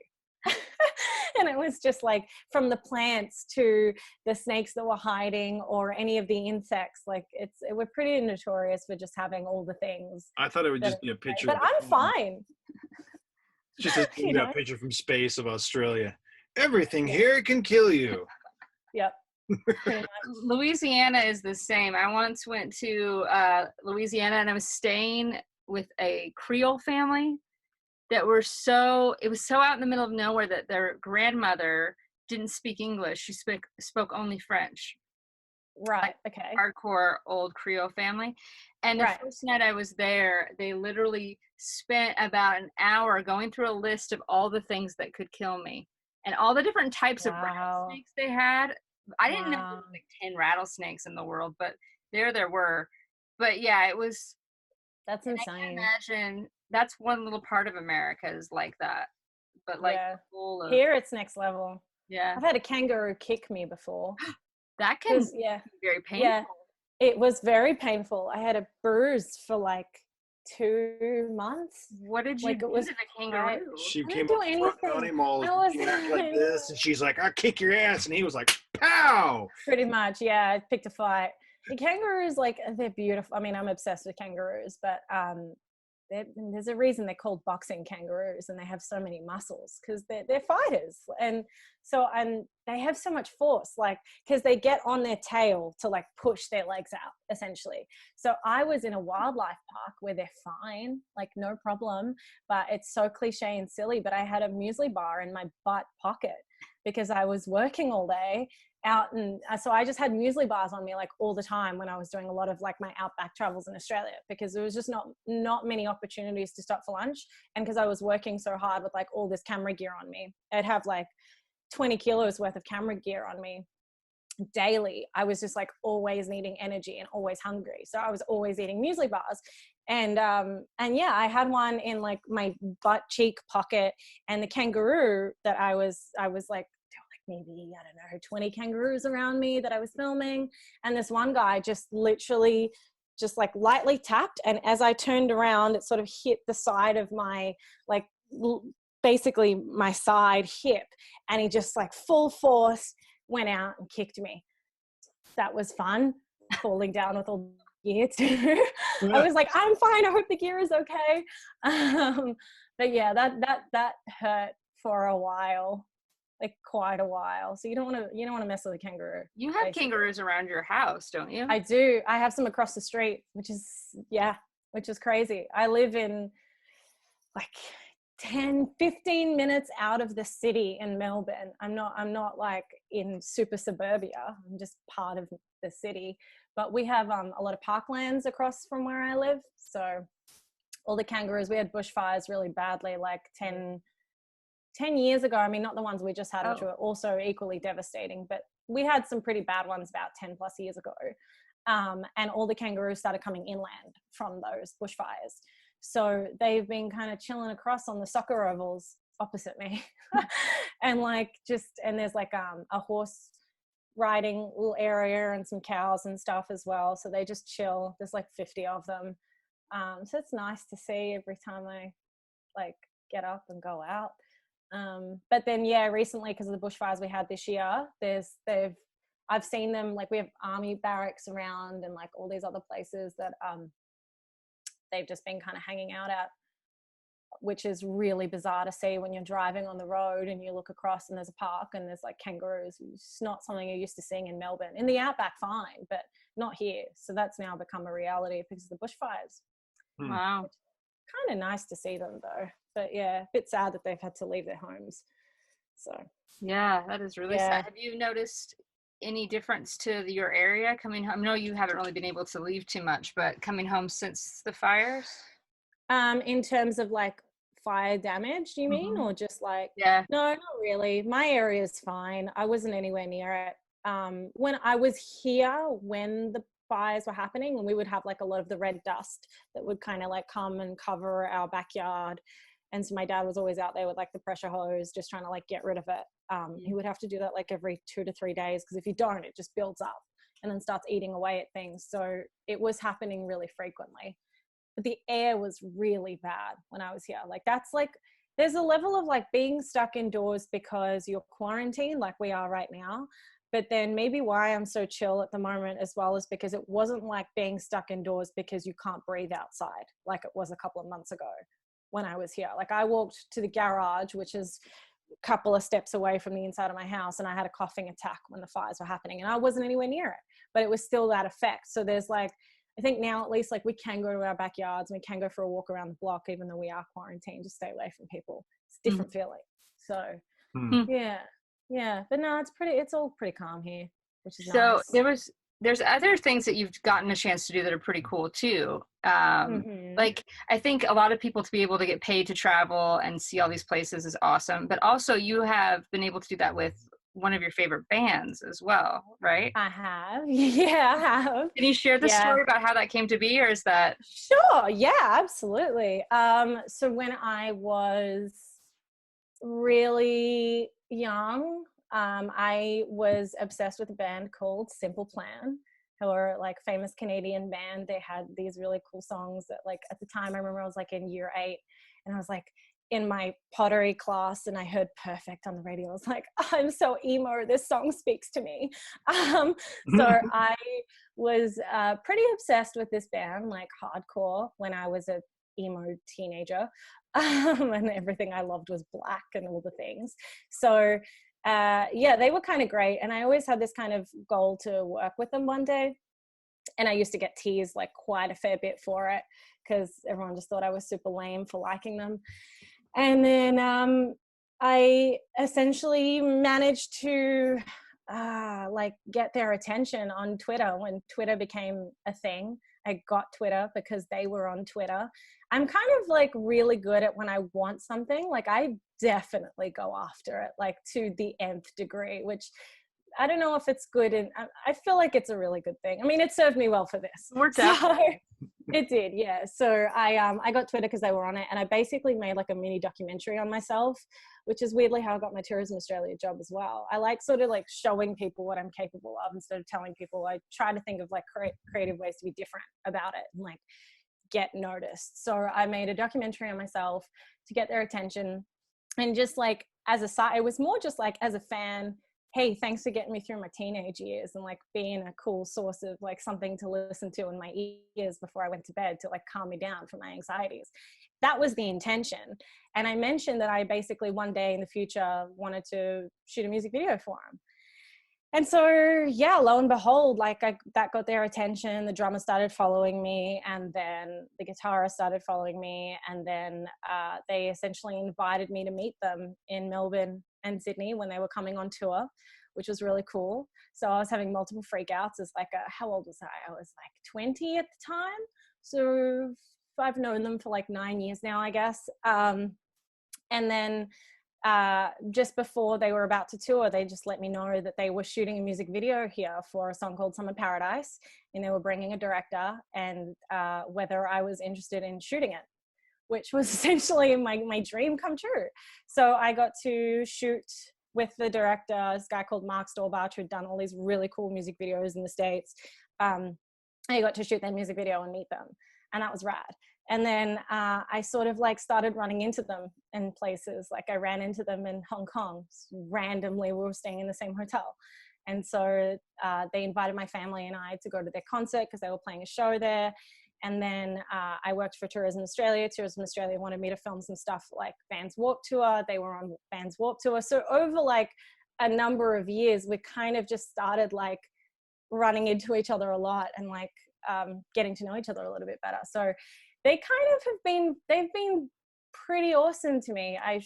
[SPEAKER 4] And it was just like from the plants to the snakes that were hiding, or any of the insects. Like we're pretty notorious for just having all the things.
[SPEAKER 2] I thought it would just be a picture.
[SPEAKER 4] But I'm fine.
[SPEAKER 2] It's just a picture from space of Australia. Everything here can kill you.
[SPEAKER 4] Yep.
[SPEAKER 3] Louisiana is the same. I once went to Louisiana, and I was staying with a Creole family that it was so out in the middle of nowhere that their grandmother didn't speak English. She spoke only French.
[SPEAKER 4] Right. Okay.
[SPEAKER 3] Hardcore old Creole family. And the first night I was there, they literally spent about an hour going through a list of all the things that could kill me and all the different types of rattlesnakes they had. I didn't know there were like 10 rattlesnakes in the world, but there were. But yeah, it was.
[SPEAKER 4] That's insane.
[SPEAKER 3] I can imagine that's one little part of America is like that. But like
[SPEAKER 4] here it's next level.
[SPEAKER 3] Yeah.
[SPEAKER 4] I've had a kangaroo kick me before.
[SPEAKER 3] That can be very painful.
[SPEAKER 4] Yeah, it was very painful. I had a bruise for like 2 months.
[SPEAKER 3] What did you do to the kangaroo?
[SPEAKER 2] She came up on him all like this, and she's like, I'll kick your ass. And he was like, pow!
[SPEAKER 4] Pretty much, yeah. I picked a fight. The kangaroos, like, they're beautiful. I mean, I'm obsessed with kangaroos, but there's a reason they're called boxing kangaroos, and they have so many muscles because they're fighters, and they have so much force, like, because they get on their tail to like push their legs out essentially. So I was in a wildlife park where they're fine, like no problem, but it's so cliche and silly, but I had a muesli bar in my butt pocket because I was working all day out, and so I just had muesli bars on me like all the time when I was doing a lot of like my outback travels in Australia, because there was just not many opportunities to stop for lunch, and because I was working so hard with like all this camera gear on me, I'd have like 20 kilos worth of camera gear on me daily. I was just like always needing energy and always hungry, so I was always eating muesli bars. And yeah, I had one in like my butt cheek pocket, and the kangaroo that I was like, maybe, I don't know, 20 kangaroos around me that I was filming. And this one guy just literally just like lightly tapped. And as I turned around, it sort of hit the side of my, like basically my side hip. And he just like full force went out and kicked me. That was fun, falling down with all gear too. I was like, I'm fine. I hope the gear is okay. But yeah, that hurt for a while, like quite a while. So you don't want to mess with a kangaroo.
[SPEAKER 3] You have kangaroos around your house, don't you?
[SPEAKER 4] I do. I have some across the street, which is crazy. I live in like 10-15 minutes out of the city in Melbourne. I'm not like in super suburbia. I'm just part of the city. But we have a lot of parklands across from where I live. So all the kangaroos, we had bushfires really badly like 10 years ago. I mean, not the ones we just had, which were also equally devastating, but we had some pretty bad ones about 10 plus years ago. And all the kangaroos started coming inland from those bushfires. So they've been kind of chilling across on the soccer ovals opposite me. And there's like a horse riding little area and some cows and stuff as well. So they just chill. There's like 50 of them. So it's nice to see every time I like get up and go out. But then, recently, because of the bushfires we had this year, I've seen them, like we have army barracks around and like all these other places that they've just been kind of hanging out at, which is really bizarre to see when you're driving on the road and you look across and there's a park and there's like kangaroos. It's not something you're used to seeing in Melbourne. In the outback, fine, but not here. So that's now become a reality because of the bushfires.
[SPEAKER 3] Wow.
[SPEAKER 4] Kind of nice to see them though, but yeah, a bit sad that they've had to leave their homes. So
[SPEAKER 3] yeah, that is really sad. Have you noticed any difference to your area coming home? I know you haven't really been able to leave too much, but coming home since the fires?
[SPEAKER 4] In terms of like fire damage, do you mean? Or just like,
[SPEAKER 3] yeah,
[SPEAKER 4] no, not really. My area is fine. I wasn't anywhere near it. When I was here, when the fires were happening, and we would have like a lot of the red dust that would kind of like come and cover our backyard. And so my dad was always out there with like the pressure hose, just trying to like get rid of it. He would have to do that like every 2 to 3 days, because if you don't, it just builds up and then starts eating away at things. So it was happening really frequently. But the air was really bad when I was here. Like that's like, there's a level of like being stuck indoors because you're quarantined like we are right now. But then maybe why I'm so chill at the moment as well is because it wasn't like being stuck indoors because you can't breathe outside like it was a couple of months ago when I was here. Like I walked to the garage, which is a couple of steps away from the inside of my house, and I had a coughing attack when the fires were happening and I wasn't anywhere near it, but it was still that effect. So there's like, I think now at least like we can go to our backyards and we can go for a walk around the block, even though we are quarantined, to stay away from people. It's a different feeling. So yeah, but no, it's all pretty calm here, which is
[SPEAKER 3] so
[SPEAKER 4] nice.
[SPEAKER 3] There's other things that you've gotten a chance to do that are pretty cool too. Like I think a lot of people, to be able to get paid to travel and see all these places is awesome, but also you have been able to do that with one of your favorite bands as well, right?
[SPEAKER 4] I have. Yeah, I have.
[SPEAKER 3] Can you share the story about how that came to be, or is that?
[SPEAKER 4] Sure. Yeah, absolutely. So when I was really young, I was obsessed with a band called Simple Plan, who are like famous Canadian band. They had these really cool songs that, like, at the time, I remember I was like in year 8 and I was like in my pottery class and I heard Perfect on the radio. I was like, I'm so emo, this song speaks to me. So I was pretty obsessed with this band, like hardcore, when I was a emo teenager. And everything I loved was black and all the things. So they were kind of great. And I always had this kind of goal to work with them one day. And I used to get teased like quite a fair bit for it, because everyone just thought I was super lame for liking them. And then I essentially managed to like get their attention on Twitter when Twitter became a thing. I got Twitter because they were on Twitter. I'm kind of like really good at when I want something, like I definitely go after it like to the nth degree, which I don't know if it's good. And I feel like it's a really good thing. I mean, it served me well for this.
[SPEAKER 3] We're definitely,
[SPEAKER 4] It did, yeah. So I got Twitter because they were on it, and I basically made like a mini documentary on myself, which is weirdly how I got my Tourism Australia job as well. I like sort of like showing people what I'm capable of instead of telling people. I try to think of like creative ways to be different about it and like get noticed. So I made a documentary on myself to get their attention, and just like as a side, it was more just like as a fan, hey, thanks for getting me through my teenage years, and like being a cool source of like something to listen to in my ears before I went to bed to like calm me down from my anxieties. That was the intention. And I mentioned that I basically one day in the future wanted to shoot a music video for him. And so, yeah, lo and behold, like that got their attention. The drummer started following me, and then the guitarist started following me. And then they essentially invited me to meet them in Melbourne and Sydney when they were coming on tour, which was really cool. So I was having multiple freakouts as like how old was I? I was like 20 at the time. So I've known them for like 9 years now, I guess. And then just before they were about to tour, they just let me know that they were shooting a music video here for a song called Summer Paradise, and they were bringing a director, and whether I was interested in shooting it, which was essentially my dream come true. So I got to shoot with the director, this guy called Mark Storbach, who'd done all these really cool music videos in the States. I got to shoot their music video and meet them, and that was rad. And then I sort of like started running into them in places. Like I ran into them in Hong Kong randomly. We were staying in the same hotel. And so they invited my family and I to go to their concert because they were playing a show there. And then I worked for Tourism Australia. Tourism Australia wanted me to film some stuff like Vans Warped Tour. They were on Vans Warped Tour. So over like a number of years, we kind of just started like running into each other a lot and like getting to know each other a little bit better. So they kind of they've been pretty awesome to me. I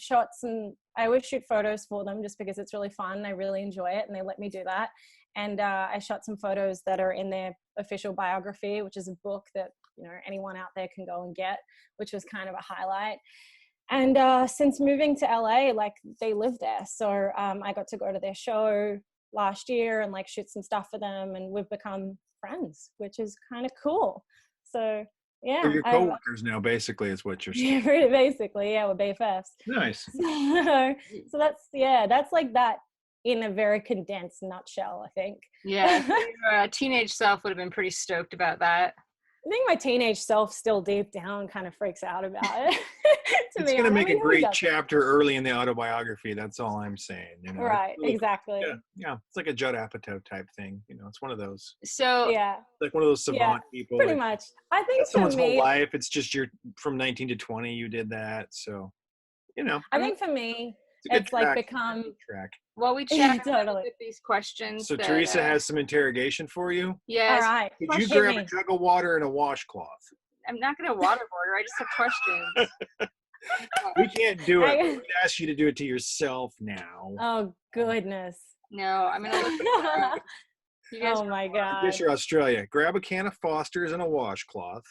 [SPEAKER 4] always shoot photos for them just because it's really fun. I really enjoy it, and they let me do that. And I shot some photos that are in their official biography, which is a book that, you know, anyone out there can go and get, which was kind of a highlight. And since moving to LA, like they live there. So I got to go to their show last year and like shoot some stuff for them, and we've become friends, which is kind of cool. So yeah.
[SPEAKER 2] So you're coworkers now, basically, is what you're saying.
[SPEAKER 4] Yeah, basically, yeah, we're BFFs.
[SPEAKER 2] Nice.
[SPEAKER 4] So that's like that in a very condensed nutshell, I think.
[SPEAKER 3] Yeah, your teenage self would have been pretty stoked about that.
[SPEAKER 4] I think my teenage self still deep down kind of freaks out about it.
[SPEAKER 2] It's going to make a great chapter early in the autobiography. That's all I'm saying. You know?
[SPEAKER 4] Right, really, exactly.
[SPEAKER 2] Yeah, it's like a Judd Apatow type thing. You know, it's one of those.
[SPEAKER 3] So
[SPEAKER 4] yeah,
[SPEAKER 2] like one of those savant people.
[SPEAKER 4] Pretty much. I think
[SPEAKER 2] someone's whole life. It's just from 19 to 20, you did that. So, you know.
[SPEAKER 4] I think for me, it's like become
[SPEAKER 2] track.
[SPEAKER 3] Well, we chat
[SPEAKER 4] totally
[SPEAKER 3] with these questions.
[SPEAKER 2] So Teresa has some interrogation for you.
[SPEAKER 3] Yes.
[SPEAKER 4] All right.
[SPEAKER 2] Could you grab a jug of water and a washcloth?
[SPEAKER 3] I'm not going to waterboard her. I just have questions.
[SPEAKER 2] We can't do it. We'd ask you to do it to yourself now.
[SPEAKER 4] Oh goodness.
[SPEAKER 3] No, I'm going to look
[SPEAKER 4] oh my God.
[SPEAKER 2] Yes, you're Australia. Grab a can of Foster's and a washcloth.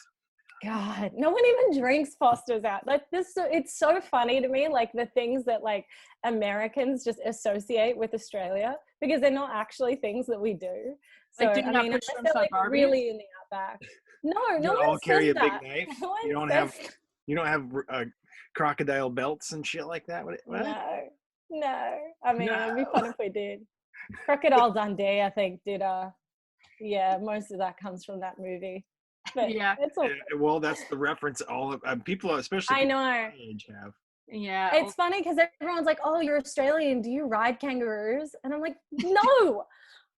[SPEAKER 4] God, no one even drinks Foster's out. Like this, it's so funny to me, like the things that like Americans just associate with Australia, because they're not actually things that we do. So
[SPEAKER 3] like,
[SPEAKER 4] I mean, they're like really in the outback. No one
[SPEAKER 2] all carry a
[SPEAKER 4] that.
[SPEAKER 2] big knife. You don't have crocodile belts and shit like that. What?
[SPEAKER 4] No. I mean, it'd be fun if we did. Crocodile Dundee, I think, did. Yeah, most of that comes from that movie. But
[SPEAKER 3] yeah,
[SPEAKER 4] it's all
[SPEAKER 2] well, that's the reference all of people, especially
[SPEAKER 4] I know.
[SPEAKER 2] Age have.
[SPEAKER 3] Yeah,
[SPEAKER 4] it's funny because everyone's like, "Oh, you're Australian. Do you ride kangaroos?" And I'm like, "No."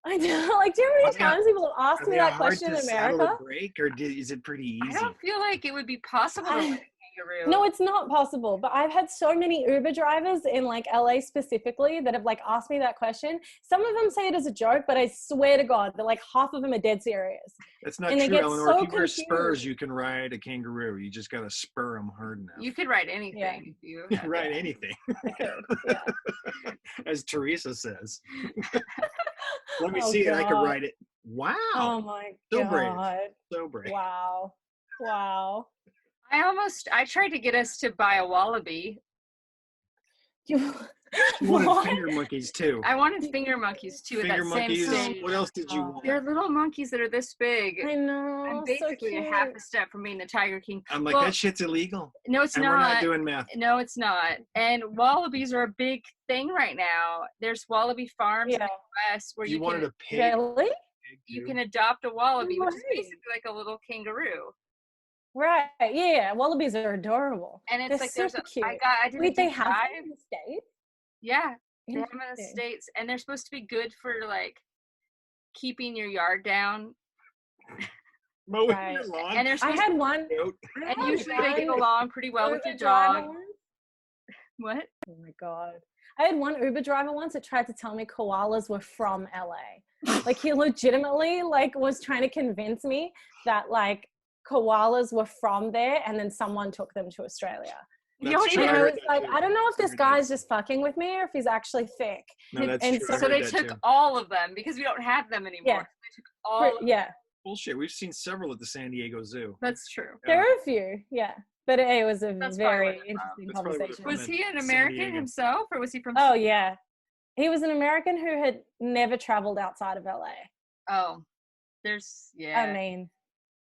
[SPEAKER 4] I know. Like, do you know how many times people have asked me that question in America?
[SPEAKER 2] Break, or is it pretty easy?
[SPEAKER 3] I don't feel like it would be possible to ride a kangaroo.
[SPEAKER 4] No, it's not possible. But I've had so many Uber drivers in like LA specifically that have like asked me that question. Some of them say it as a joke, but I swear to God that like half of them are dead serious.
[SPEAKER 2] That's not true, Ellenor. So if you wear spurs, you can ride a kangaroo. You just got to spur them hard enough.
[SPEAKER 3] You could ride anything.
[SPEAKER 4] Yeah.
[SPEAKER 3] If you
[SPEAKER 2] could ride anything.
[SPEAKER 4] I could, yeah.
[SPEAKER 2] As Teresa says. Let me see it. I can ride it. Wow.
[SPEAKER 4] Oh my
[SPEAKER 2] God.
[SPEAKER 4] Brave.
[SPEAKER 2] So brave.
[SPEAKER 4] Wow.
[SPEAKER 3] I tried to get us to buy a wallaby.
[SPEAKER 2] You wanted
[SPEAKER 4] What?
[SPEAKER 2] finger monkeys too.
[SPEAKER 3] I wanted finger monkeys too at
[SPEAKER 2] Finger
[SPEAKER 3] that
[SPEAKER 2] monkeys.
[SPEAKER 3] same stage.
[SPEAKER 2] What else did you want?
[SPEAKER 3] They're little monkeys that are this big.
[SPEAKER 4] I know.
[SPEAKER 3] I'm
[SPEAKER 4] so
[SPEAKER 3] basically a
[SPEAKER 4] cute.
[SPEAKER 3] half a step from being the Tiger King.
[SPEAKER 2] I'm like,
[SPEAKER 3] Well,
[SPEAKER 2] that shit's illegal.
[SPEAKER 3] No, it's
[SPEAKER 2] And
[SPEAKER 3] not.
[SPEAKER 2] we're not doing math.
[SPEAKER 3] No, it's not. And wallabies are a big thing right now. There's wallaby farms in the US where
[SPEAKER 2] You
[SPEAKER 3] you
[SPEAKER 2] wanted
[SPEAKER 3] can
[SPEAKER 2] a pig.
[SPEAKER 4] Really?
[SPEAKER 3] you can adopt a wallaby, which is
[SPEAKER 4] Right.
[SPEAKER 3] basically like a little kangaroo.
[SPEAKER 4] Right. Yeah. Wallabies are adorable.
[SPEAKER 3] And it's
[SPEAKER 4] They're
[SPEAKER 3] like there's
[SPEAKER 4] super
[SPEAKER 3] a
[SPEAKER 4] cute.
[SPEAKER 3] I did a
[SPEAKER 4] Wait, they
[SPEAKER 3] deep
[SPEAKER 4] have them
[SPEAKER 3] dive.
[SPEAKER 4] in the States?
[SPEAKER 3] Yeah, they have them in the
[SPEAKER 4] Interesting.
[SPEAKER 3] States, and they're supposed to be good for like keeping your yard down.
[SPEAKER 2] Mowing
[SPEAKER 4] Right.
[SPEAKER 2] your lawn.
[SPEAKER 3] And they're
[SPEAKER 4] I
[SPEAKER 3] supposed
[SPEAKER 4] had one.
[SPEAKER 2] Goat.
[SPEAKER 3] and usually they get along pretty well with your
[SPEAKER 4] Uber driver
[SPEAKER 3] dog.
[SPEAKER 4] once.
[SPEAKER 3] What?
[SPEAKER 4] Oh my God. I had one Uber driver once that tried to tell me koalas were from LA. Like he legitimately like was trying to convince me that like koalas were from there and then someone took them to Australia.
[SPEAKER 3] You
[SPEAKER 2] That's
[SPEAKER 3] don't
[SPEAKER 2] true.
[SPEAKER 4] And
[SPEAKER 3] even
[SPEAKER 4] I
[SPEAKER 2] heard
[SPEAKER 4] was
[SPEAKER 2] that
[SPEAKER 4] like,
[SPEAKER 2] too.
[SPEAKER 4] I don't know if this
[SPEAKER 2] Every day.
[SPEAKER 4] guy's just fucking with me or if he's actually thick.
[SPEAKER 2] No, that's
[SPEAKER 4] And
[SPEAKER 2] true.
[SPEAKER 4] so
[SPEAKER 2] I
[SPEAKER 3] So
[SPEAKER 2] heard
[SPEAKER 3] they
[SPEAKER 2] that
[SPEAKER 3] took
[SPEAKER 2] too.
[SPEAKER 3] all of them because we don't have them anymore.
[SPEAKER 4] Yeah.
[SPEAKER 3] So they took all of
[SPEAKER 4] Yeah,
[SPEAKER 2] Bullshit. We've seen several at the San Diego Zoo.
[SPEAKER 3] That's true.
[SPEAKER 4] there are a few. Yeah. But it was a
[SPEAKER 3] That's probably
[SPEAKER 4] very
[SPEAKER 3] what it's
[SPEAKER 4] interesting
[SPEAKER 2] That's probably what
[SPEAKER 4] conversation.
[SPEAKER 2] it
[SPEAKER 3] Was he an
[SPEAKER 2] San
[SPEAKER 3] American
[SPEAKER 2] Diego.
[SPEAKER 3] himself, or was he from?
[SPEAKER 4] Oh, yeah. He was an American who had never traveled outside of LA.
[SPEAKER 3] Oh, there's
[SPEAKER 4] I mean,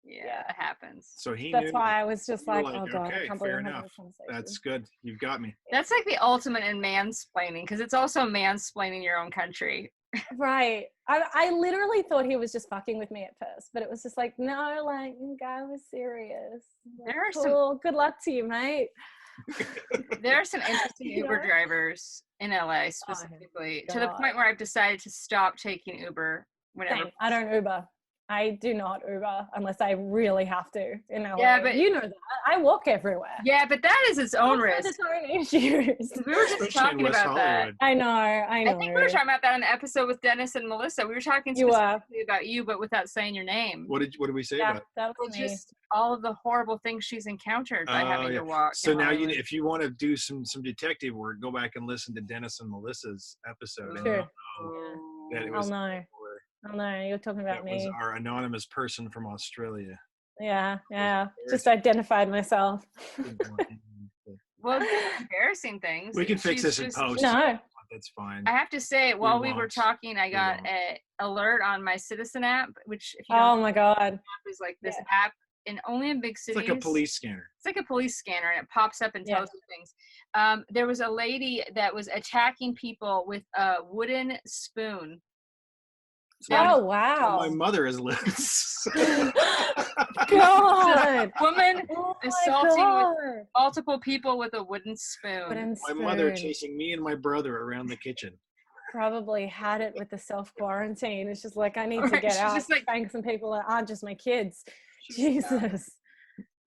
[SPEAKER 3] yeah, it happens.
[SPEAKER 2] So he
[SPEAKER 4] that's
[SPEAKER 2] knew.
[SPEAKER 4] why I was just
[SPEAKER 2] You were
[SPEAKER 4] like,
[SPEAKER 2] like,
[SPEAKER 4] oh God,
[SPEAKER 2] okay,
[SPEAKER 4] I can't
[SPEAKER 2] fair
[SPEAKER 4] believe I'm having
[SPEAKER 2] enough.
[SPEAKER 4] this conversation.
[SPEAKER 2] That's good. You've got me.
[SPEAKER 3] That's like the ultimate in mansplaining because it's also mansplaining your own country.
[SPEAKER 4] Right. I literally thought he was just fucking with me at first, but it was just like, no, like, the guy was serious. Like,
[SPEAKER 3] There are some-
[SPEAKER 4] cool. Good luck to you, mate.
[SPEAKER 3] There are some interesting
[SPEAKER 4] You
[SPEAKER 3] Uber
[SPEAKER 4] know?
[SPEAKER 3] drivers in LA specifically, to the
[SPEAKER 4] God.
[SPEAKER 3] point where I've decided to stop taking Uber whenever.
[SPEAKER 4] Same. I don't Uber. I do not Uber unless I really have to in LA.
[SPEAKER 3] Yeah, but-
[SPEAKER 4] you know that. I walk everywhere.
[SPEAKER 3] Yeah, but that is its own
[SPEAKER 4] Also,
[SPEAKER 3] risk.
[SPEAKER 4] its own issues.
[SPEAKER 3] We were just
[SPEAKER 2] Especially in
[SPEAKER 3] talking
[SPEAKER 2] West
[SPEAKER 3] about that.
[SPEAKER 2] Hollywood.
[SPEAKER 4] I know.
[SPEAKER 3] I think we were talking about that in the episode with Dennis and Melissa. We were talking
[SPEAKER 4] You were.
[SPEAKER 3] specifically about you, but without saying your name.
[SPEAKER 2] What did we say
[SPEAKER 4] Yeah,
[SPEAKER 2] about it?
[SPEAKER 4] that
[SPEAKER 3] Well,
[SPEAKER 4] was me.
[SPEAKER 3] just all of the horrible things she's encountered by having
[SPEAKER 2] yeah.
[SPEAKER 3] to walk.
[SPEAKER 2] So
[SPEAKER 3] in
[SPEAKER 2] now
[SPEAKER 3] Hollywood.
[SPEAKER 2] if you want to do some detective work, go back and listen to Dennis and Melissa's episode. And
[SPEAKER 4] Sure.
[SPEAKER 2] you'll know that it
[SPEAKER 4] I'll
[SPEAKER 2] was
[SPEAKER 4] know. I'll know. You're talking about
[SPEAKER 2] that was
[SPEAKER 4] me.
[SPEAKER 2] our anonymous person from Australia.
[SPEAKER 4] Yeah. Just identified myself.
[SPEAKER 3] Well, embarrassing things.
[SPEAKER 2] We can fix
[SPEAKER 3] She's
[SPEAKER 2] this in
[SPEAKER 3] just-
[SPEAKER 2] post.
[SPEAKER 4] No.
[SPEAKER 2] That's fine.
[SPEAKER 3] I have to say, while we were
[SPEAKER 2] won't.
[SPEAKER 3] talking, I
[SPEAKER 2] We
[SPEAKER 3] got
[SPEAKER 2] won't.
[SPEAKER 3] an alert on my Citizen app, which if you
[SPEAKER 4] Oh
[SPEAKER 3] don't know,
[SPEAKER 4] my God.
[SPEAKER 3] is like this
[SPEAKER 4] Yeah.
[SPEAKER 3] app, and only in big
[SPEAKER 2] It's
[SPEAKER 3] cities.
[SPEAKER 2] like a police scanner.
[SPEAKER 3] It's like a police scanner, and it pops up and
[SPEAKER 4] Yeah.
[SPEAKER 3] tells you things. There was a lady that was attacking people with a wooden spoon.
[SPEAKER 2] So
[SPEAKER 3] Yeah.
[SPEAKER 4] Oh,
[SPEAKER 2] my
[SPEAKER 4] wow.
[SPEAKER 2] mother has lived.
[SPEAKER 4] God.
[SPEAKER 3] Woman
[SPEAKER 4] Oh my
[SPEAKER 3] assaulting with
[SPEAKER 4] God.
[SPEAKER 3] multiple people with a wooden spoon.
[SPEAKER 4] Wooden
[SPEAKER 2] My mother
[SPEAKER 4] spoon.
[SPEAKER 2] chasing me and my brother around the kitchen.
[SPEAKER 4] Probably had it with the self-quarantine. It's just like, I need to
[SPEAKER 3] Right,
[SPEAKER 4] get
[SPEAKER 3] she's
[SPEAKER 4] out,
[SPEAKER 3] just like-
[SPEAKER 4] bang some people that aren't just my kids. Jesus.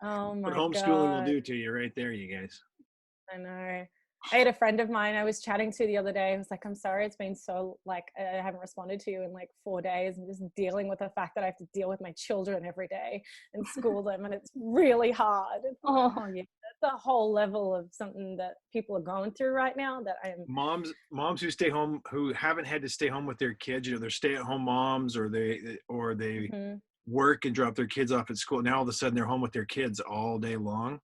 [SPEAKER 4] Oh my
[SPEAKER 2] What homeschooling
[SPEAKER 4] God.
[SPEAKER 2] will do to you right there, you guys.
[SPEAKER 4] I know. I had a friend of mine I was chatting to the other day. I was like, I'm sorry, it's been so, like, I haven't responded to you in like 4 days. I'm just dealing with the fact that I have to deal with my children every day and school them, and it's really hard. Oh, yeah. That's a whole level of something that people are going through right now that I'm.
[SPEAKER 2] Moms who stay home, who haven't had to stay home with their kids, they're stay-at-home moms, or they
[SPEAKER 4] Mhm.
[SPEAKER 2] work and drop their kids off at school. Now all of a sudden they're home with their kids all day long.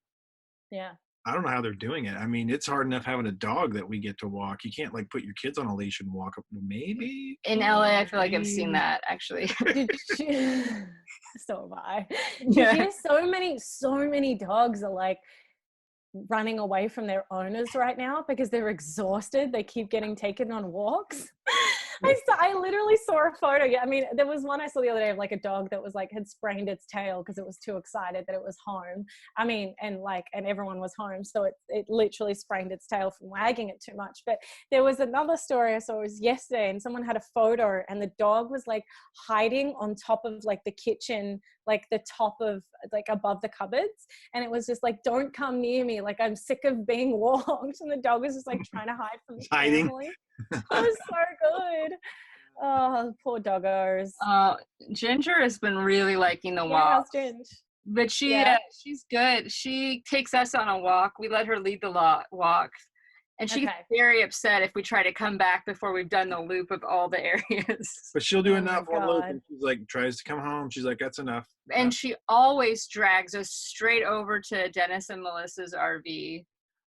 [SPEAKER 4] Yeah.
[SPEAKER 2] I don't know how they're doing it. I mean, it's hard enough having a dog that we get to walk. You can't like put your kids on a leash and walk up. Maybe
[SPEAKER 3] In LA, I feel like I've seen that actually.
[SPEAKER 4] Did you, so have I.
[SPEAKER 3] Yeah.
[SPEAKER 4] You hear so many dogs are like running away from their owners right now because they're exhausted. They keep getting taken on walks. I literally saw a photo. Yeah, I mean, there was one I saw the other day of like a dog that was like had sprained its tail because it was too excited that it was home. I mean, and everyone was home, so it literally sprained its tail from wagging it too much. But there was another story I saw, it was yesterday, and someone had a photo, and the dog was like hiding on top of like the kitchen, like the top of like above the cupboards, and it was just like, don't come near me, like I'm sick of being walked, and the dog was just like trying to hide from the
[SPEAKER 2] Hiding.
[SPEAKER 4] family. It was so good. Oh, poor doggos.
[SPEAKER 3] Ginger has been really liking the
[SPEAKER 4] Yeah,
[SPEAKER 3] walk,
[SPEAKER 4] how's Ginge?
[SPEAKER 3] but
[SPEAKER 4] Yeah.
[SPEAKER 3] she's good. She takes us on a walk. We let her lead the walk, and she gets
[SPEAKER 4] Okay.
[SPEAKER 3] very upset if we try to come back before we've done the loop of all the areas.
[SPEAKER 2] but she'll do
[SPEAKER 4] Oh my
[SPEAKER 2] enough one loop,
[SPEAKER 4] God.
[SPEAKER 2] and she's like tries to come home. She's like, that's enough.
[SPEAKER 3] And she always drags us straight over to Dennis and Melissa's RV.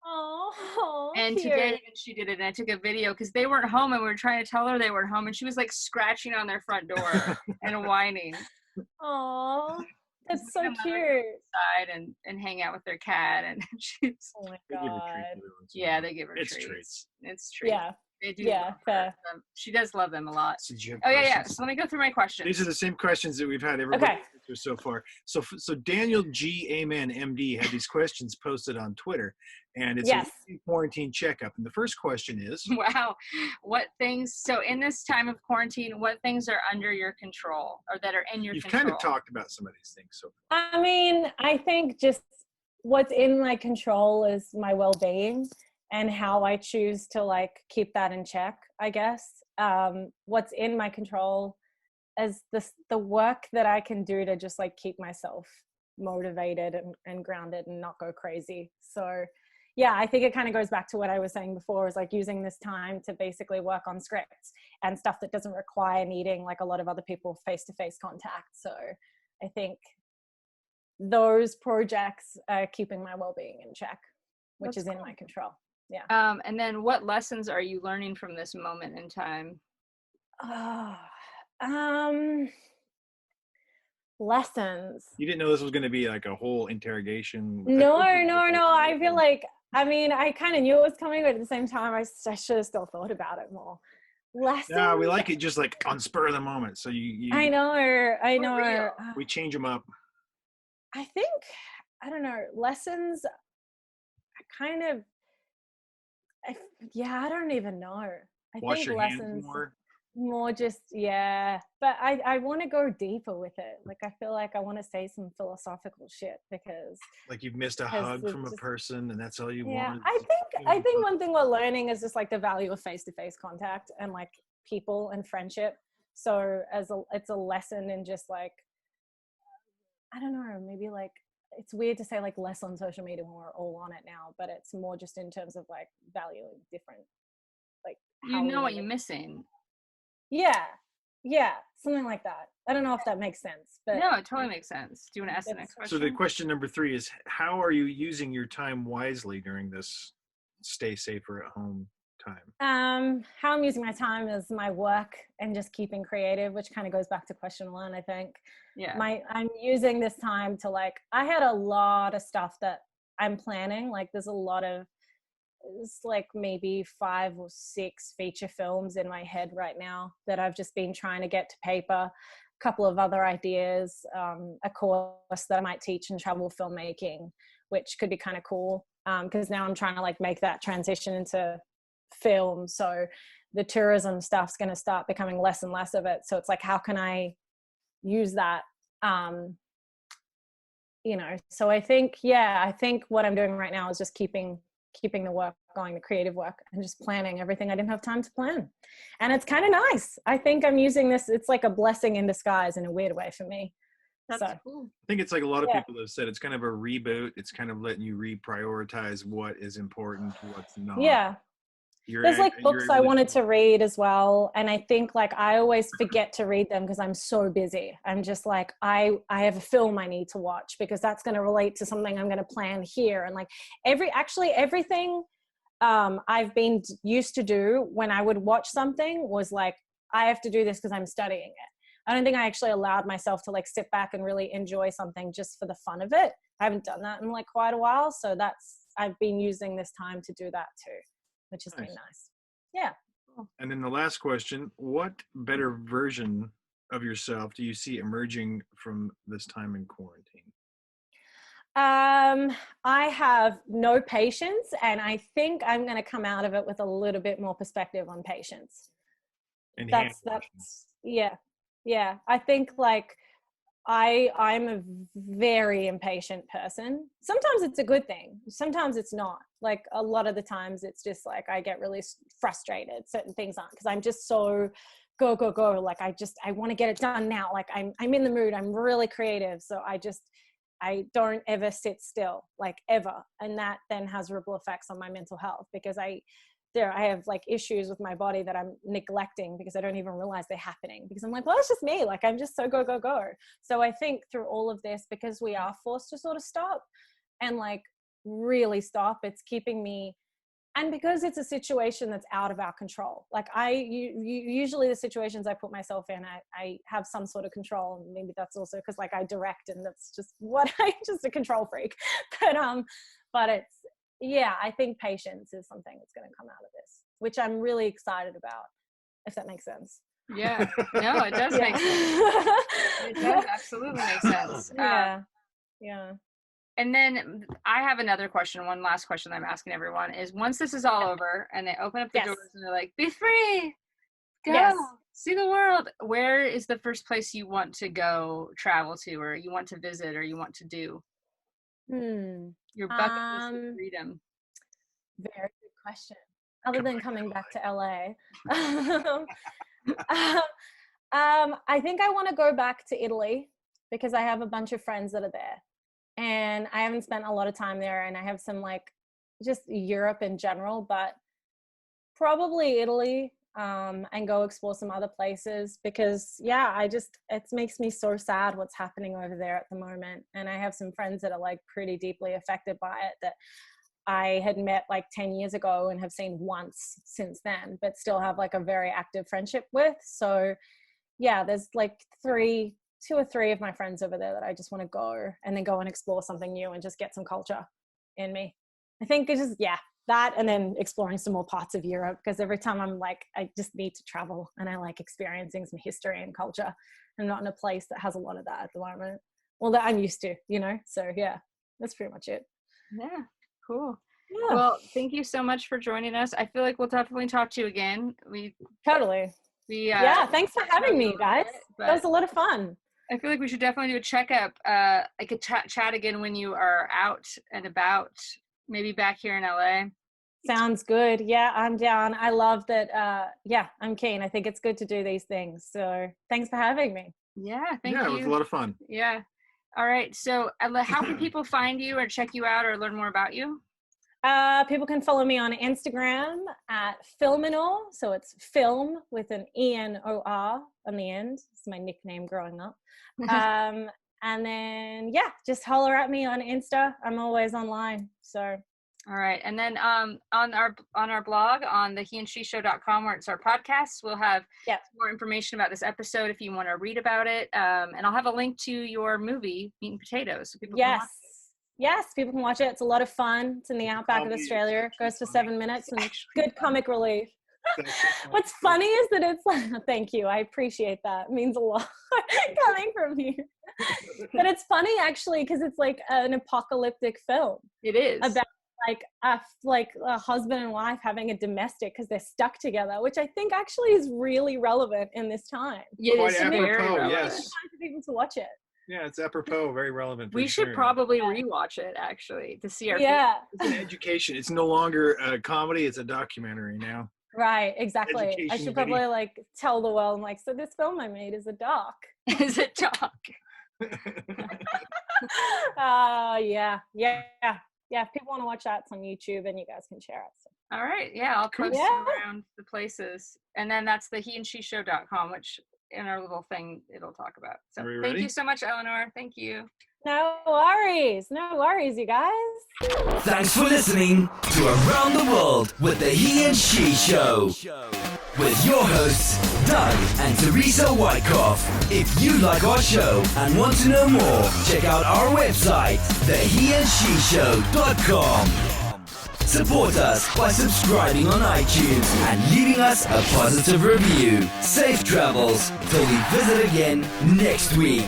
[SPEAKER 4] Oh,
[SPEAKER 3] And
[SPEAKER 4] cute.
[SPEAKER 3] today even she did it, and I took a video because they weren't home, and we were trying to tell her they weren't home, and she was like scratching on their front door and whining.
[SPEAKER 4] Oh, that's so
[SPEAKER 3] Let her
[SPEAKER 4] cute.
[SPEAKER 3] go outside and hang out with their cat, and she's
[SPEAKER 4] Oh my
[SPEAKER 2] They give her
[SPEAKER 4] God.
[SPEAKER 2] treats every once in a
[SPEAKER 3] yeah,
[SPEAKER 2] while.
[SPEAKER 3] they give her
[SPEAKER 2] It's
[SPEAKER 3] treats. It's treats.
[SPEAKER 4] Yeah.
[SPEAKER 3] They do.
[SPEAKER 4] Yeah,
[SPEAKER 3] love
[SPEAKER 4] fair.
[SPEAKER 3] her. She does love them a lot.
[SPEAKER 2] So do you have
[SPEAKER 3] Oh yeah.
[SPEAKER 2] questions?
[SPEAKER 3] So let me go through my questions.
[SPEAKER 2] These are the same questions that we've had everybody answer so far. So Daniel G. Amen MD had these questions posted on Twitter, and it's a quarantine checkup. And the first question is,
[SPEAKER 3] wow, what things? So in this time of quarantine, what things are under your control or that are in your control?
[SPEAKER 2] You've kind of talked about some of these things so far.
[SPEAKER 4] I mean, I think just what's in my control is my well-being and how I choose to like keep that in check, I guess. What's in my control is the work that I can do to just like keep myself motivated and grounded and not go crazy. So yeah, I think it kind of goes back to what I was saying before, is like using this time to basically work on scripts and stuff that doesn't require needing like a lot of other people face-to-face contact. So I think those projects are keeping my well-being in check, which is in my control. Yeah.
[SPEAKER 3] And then what lessons are you learning from this moment in time?
[SPEAKER 4] Lessons.
[SPEAKER 2] You didn't know this was going to be like a whole interrogation.
[SPEAKER 4] No. I feel like, I mean, I kind of knew it was coming, but at the same time, I should have still thought about it more. Lessons.
[SPEAKER 2] No, we like it just like on spur of the moment. So you
[SPEAKER 4] I know.
[SPEAKER 2] We change them up.
[SPEAKER 4] I think, I don't know, lessons, I don't even know.
[SPEAKER 2] Wash
[SPEAKER 4] think
[SPEAKER 2] your
[SPEAKER 4] lessons
[SPEAKER 2] hands
[SPEAKER 4] more just, but I want to go deeper with it. Like, I feel like I want to say some philosophical shit because
[SPEAKER 2] like you've missed a hug from a person and that's all you want.
[SPEAKER 4] I think one thing we're learning is just like the value of face-to-face contact and like people and friendship. So it's a lesson in just like, I don't know, maybe like, it's weird to say like less on social media when we're all on it now, but it's more just in terms of like valuing different, like,
[SPEAKER 3] you know what you're missing.
[SPEAKER 4] Yeah, something like that. I don't know if that makes sense, but
[SPEAKER 3] no, it totally makes sense. Do you want to ask the next question?
[SPEAKER 2] So the question number 3 is, how are you using your time wisely during this stay safer at home time?
[SPEAKER 4] How I'm using my time is my work and just keeping creative, which kind of goes back to question 1, I think.
[SPEAKER 3] Yeah.
[SPEAKER 4] I'm using this time to like, I had a lot of stuff that I'm planning. Like it's like maybe 5 or 6 feature films in my head right now that I've just been trying to get to paper. A couple of other ideas, a course that I might teach in travel filmmaking, which could be kind of cool. Because now I'm trying to like make that transition into film. So the tourism stuff's going to start becoming less and less of it. So it's like, how can I use that? So I think what I'm doing right now is just keeping the work going, the creative work, and just planning everything I didn't have time to plan. And it's kind of nice. I think I'm using this. It's like a blessing in disguise in a weird way for me.
[SPEAKER 3] That's cool.
[SPEAKER 2] I think it's like a lot of people have said, it's kind of a reboot. It's kind of letting you reprioritize what is important, what's not.
[SPEAKER 4] Yeah. There's like books I wanted to read as well. And I think like I always forget to read them because I'm so busy. I'm just like, I have a film I need to watch because that's going to relate to something I'm going to plan here. And like everything I've been used to do when I would watch something was like, I have to do this because I'm studying it. I don't think I actually allowed myself to like sit back and really enjoy something just for the fun of it. I haven't done that in like quite a while. So I've been using this time to do that too, which has been nice. Yeah.
[SPEAKER 2] And then the last question, what better version of yourself do you see emerging from this time in quarantine?
[SPEAKER 4] I have no patience, and I think I'm going to come out of it with a little bit more perspective on patience.
[SPEAKER 2] And
[SPEAKER 4] that's yeah. I think like I'm a very impatient person. Sometimes it's a good thing. Sometimes it's not. Like a lot of the times it's just like I get really frustrated. Certain things aren't, because I'm just so go. Like I want to get it done now. Like I'm in the mood. I'm really creative. So I don't ever sit still, like ever. And that then has ripple effects on my mental health because I have like issues with my body that I'm neglecting because I don't even realize they're happening because I'm like, well, it's just me. Like, I'm just so go. So I think through all of this, because we are forced to sort of stop and like really stop. It's keeping me, and because it's a situation that's out of our control. Like usually the situations I put myself in, I have some sort of control, and maybe that's also because like I direct, and that's just what I'm just a control freak. But it's, yeah, I think patience is something that's going to come out of this, which I'm really excited about, if that makes sense.
[SPEAKER 3] Yeah, no, it does make sense. It does absolutely make sense.
[SPEAKER 4] Yeah.
[SPEAKER 3] And then I have another question. One last question I'm asking everyone is, once this is all over and they open up the doors and they're like, be free, go, see the world, where is the first place you want to go travel to, or you want to visit, or you want to do? Your bucket list of freedom.
[SPEAKER 4] Very good question. Other than coming back to LA. I think I want to go back to Italy because I have a bunch of friends that are there. And I haven't spent a lot of time there, and I have some like just Europe in general, but probably Italy, and go explore some other places because it makes me so sad what's happening over there at the moment. And I have some friends that are like pretty deeply affected by it that I had met like 10 years ago and have seen once since then, but still have like a very active friendship with. So yeah, there's like 2 or 3 of my friends over there that I just want to go and then go and explore something new and just get some culture in me. I think it's just, that, and then exploring some more parts of Europe, because every time I'm like, I just need to travel and I like experiencing some history and culture. I'm not in a place that has a lot of that at the moment. Well, that I'm used to, so yeah, that's pretty much it.
[SPEAKER 3] Yeah, cool.
[SPEAKER 4] Yeah.
[SPEAKER 3] Well, thank you so much for joining us. I feel like we'll definitely talk to you again.
[SPEAKER 4] Totally. Thanks for having me, guys. That was a lot of fun.
[SPEAKER 3] I feel like we should definitely do a checkup. I could chat again when you are out and about, maybe back here in LA.
[SPEAKER 4] Sounds good. Yeah, I'm down. I love that. I'm keen. I think it's good to do these things. So thanks for having me.
[SPEAKER 3] Yeah, thank you.
[SPEAKER 2] Yeah, it was a lot of fun.
[SPEAKER 3] Yeah. All right. So how can people find you or check you out or learn more about you?
[SPEAKER 4] People can follow me on Instagram at Filmenor. So it's film with an ENOR on the end. It's my nickname growing up. And then, just holler at me on Insta. I'm always online. So.
[SPEAKER 3] All right. And then on our blog on the heandshe.com, where it's our podcast, we'll have more information about this episode if you want to read about it. And I'll have a link to your movie, Meat and Potatoes. So people can watch it.
[SPEAKER 4] Yes, people can watch it. It's a lot of fun. It's in the outback of Australia. It goes for 7 minutes and good comic relief. What's funny is that it's like, thank you. I appreciate that. It means a lot coming from you. But it's funny actually, because it's like an apocalyptic film.
[SPEAKER 3] It is.
[SPEAKER 4] About like a husband and wife having a domestic because they're stuck together, which I think actually is really relevant in this time.
[SPEAKER 3] Yes, very relevant.
[SPEAKER 2] Yes.
[SPEAKER 4] It's time for people to watch it.
[SPEAKER 2] Yeah, it's apropos, very relevant.
[SPEAKER 3] We should probably rewatch it actually to see our.
[SPEAKER 4] Yeah,
[SPEAKER 2] it's an education. It's no longer a comedy; it's a documentary now.
[SPEAKER 4] Right, exactly. I should probably like tell the world, like, so this film I made is a doc.
[SPEAKER 3] Is a doc.
[SPEAKER 4] Yeah. If people want to watch that, it's on YouTube, and you guys can share it. So.
[SPEAKER 3] All right, I'll post around the places, and then that's the heandshe.com, which in our little thing it'll talk about. So thank you so much, Ellenor. Thank you.
[SPEAKER 4] No worries, you guys.
[SPEAKER 1] Thanks for listening to Around the World with the He and She Show with your hosts Doug and Teresa Wyckoff. If you like our show and want to know more, check out our website, theheandshe.com. Support us by subscribing on iTunes and leaving us a positive review. Safe travels till we visit again next week.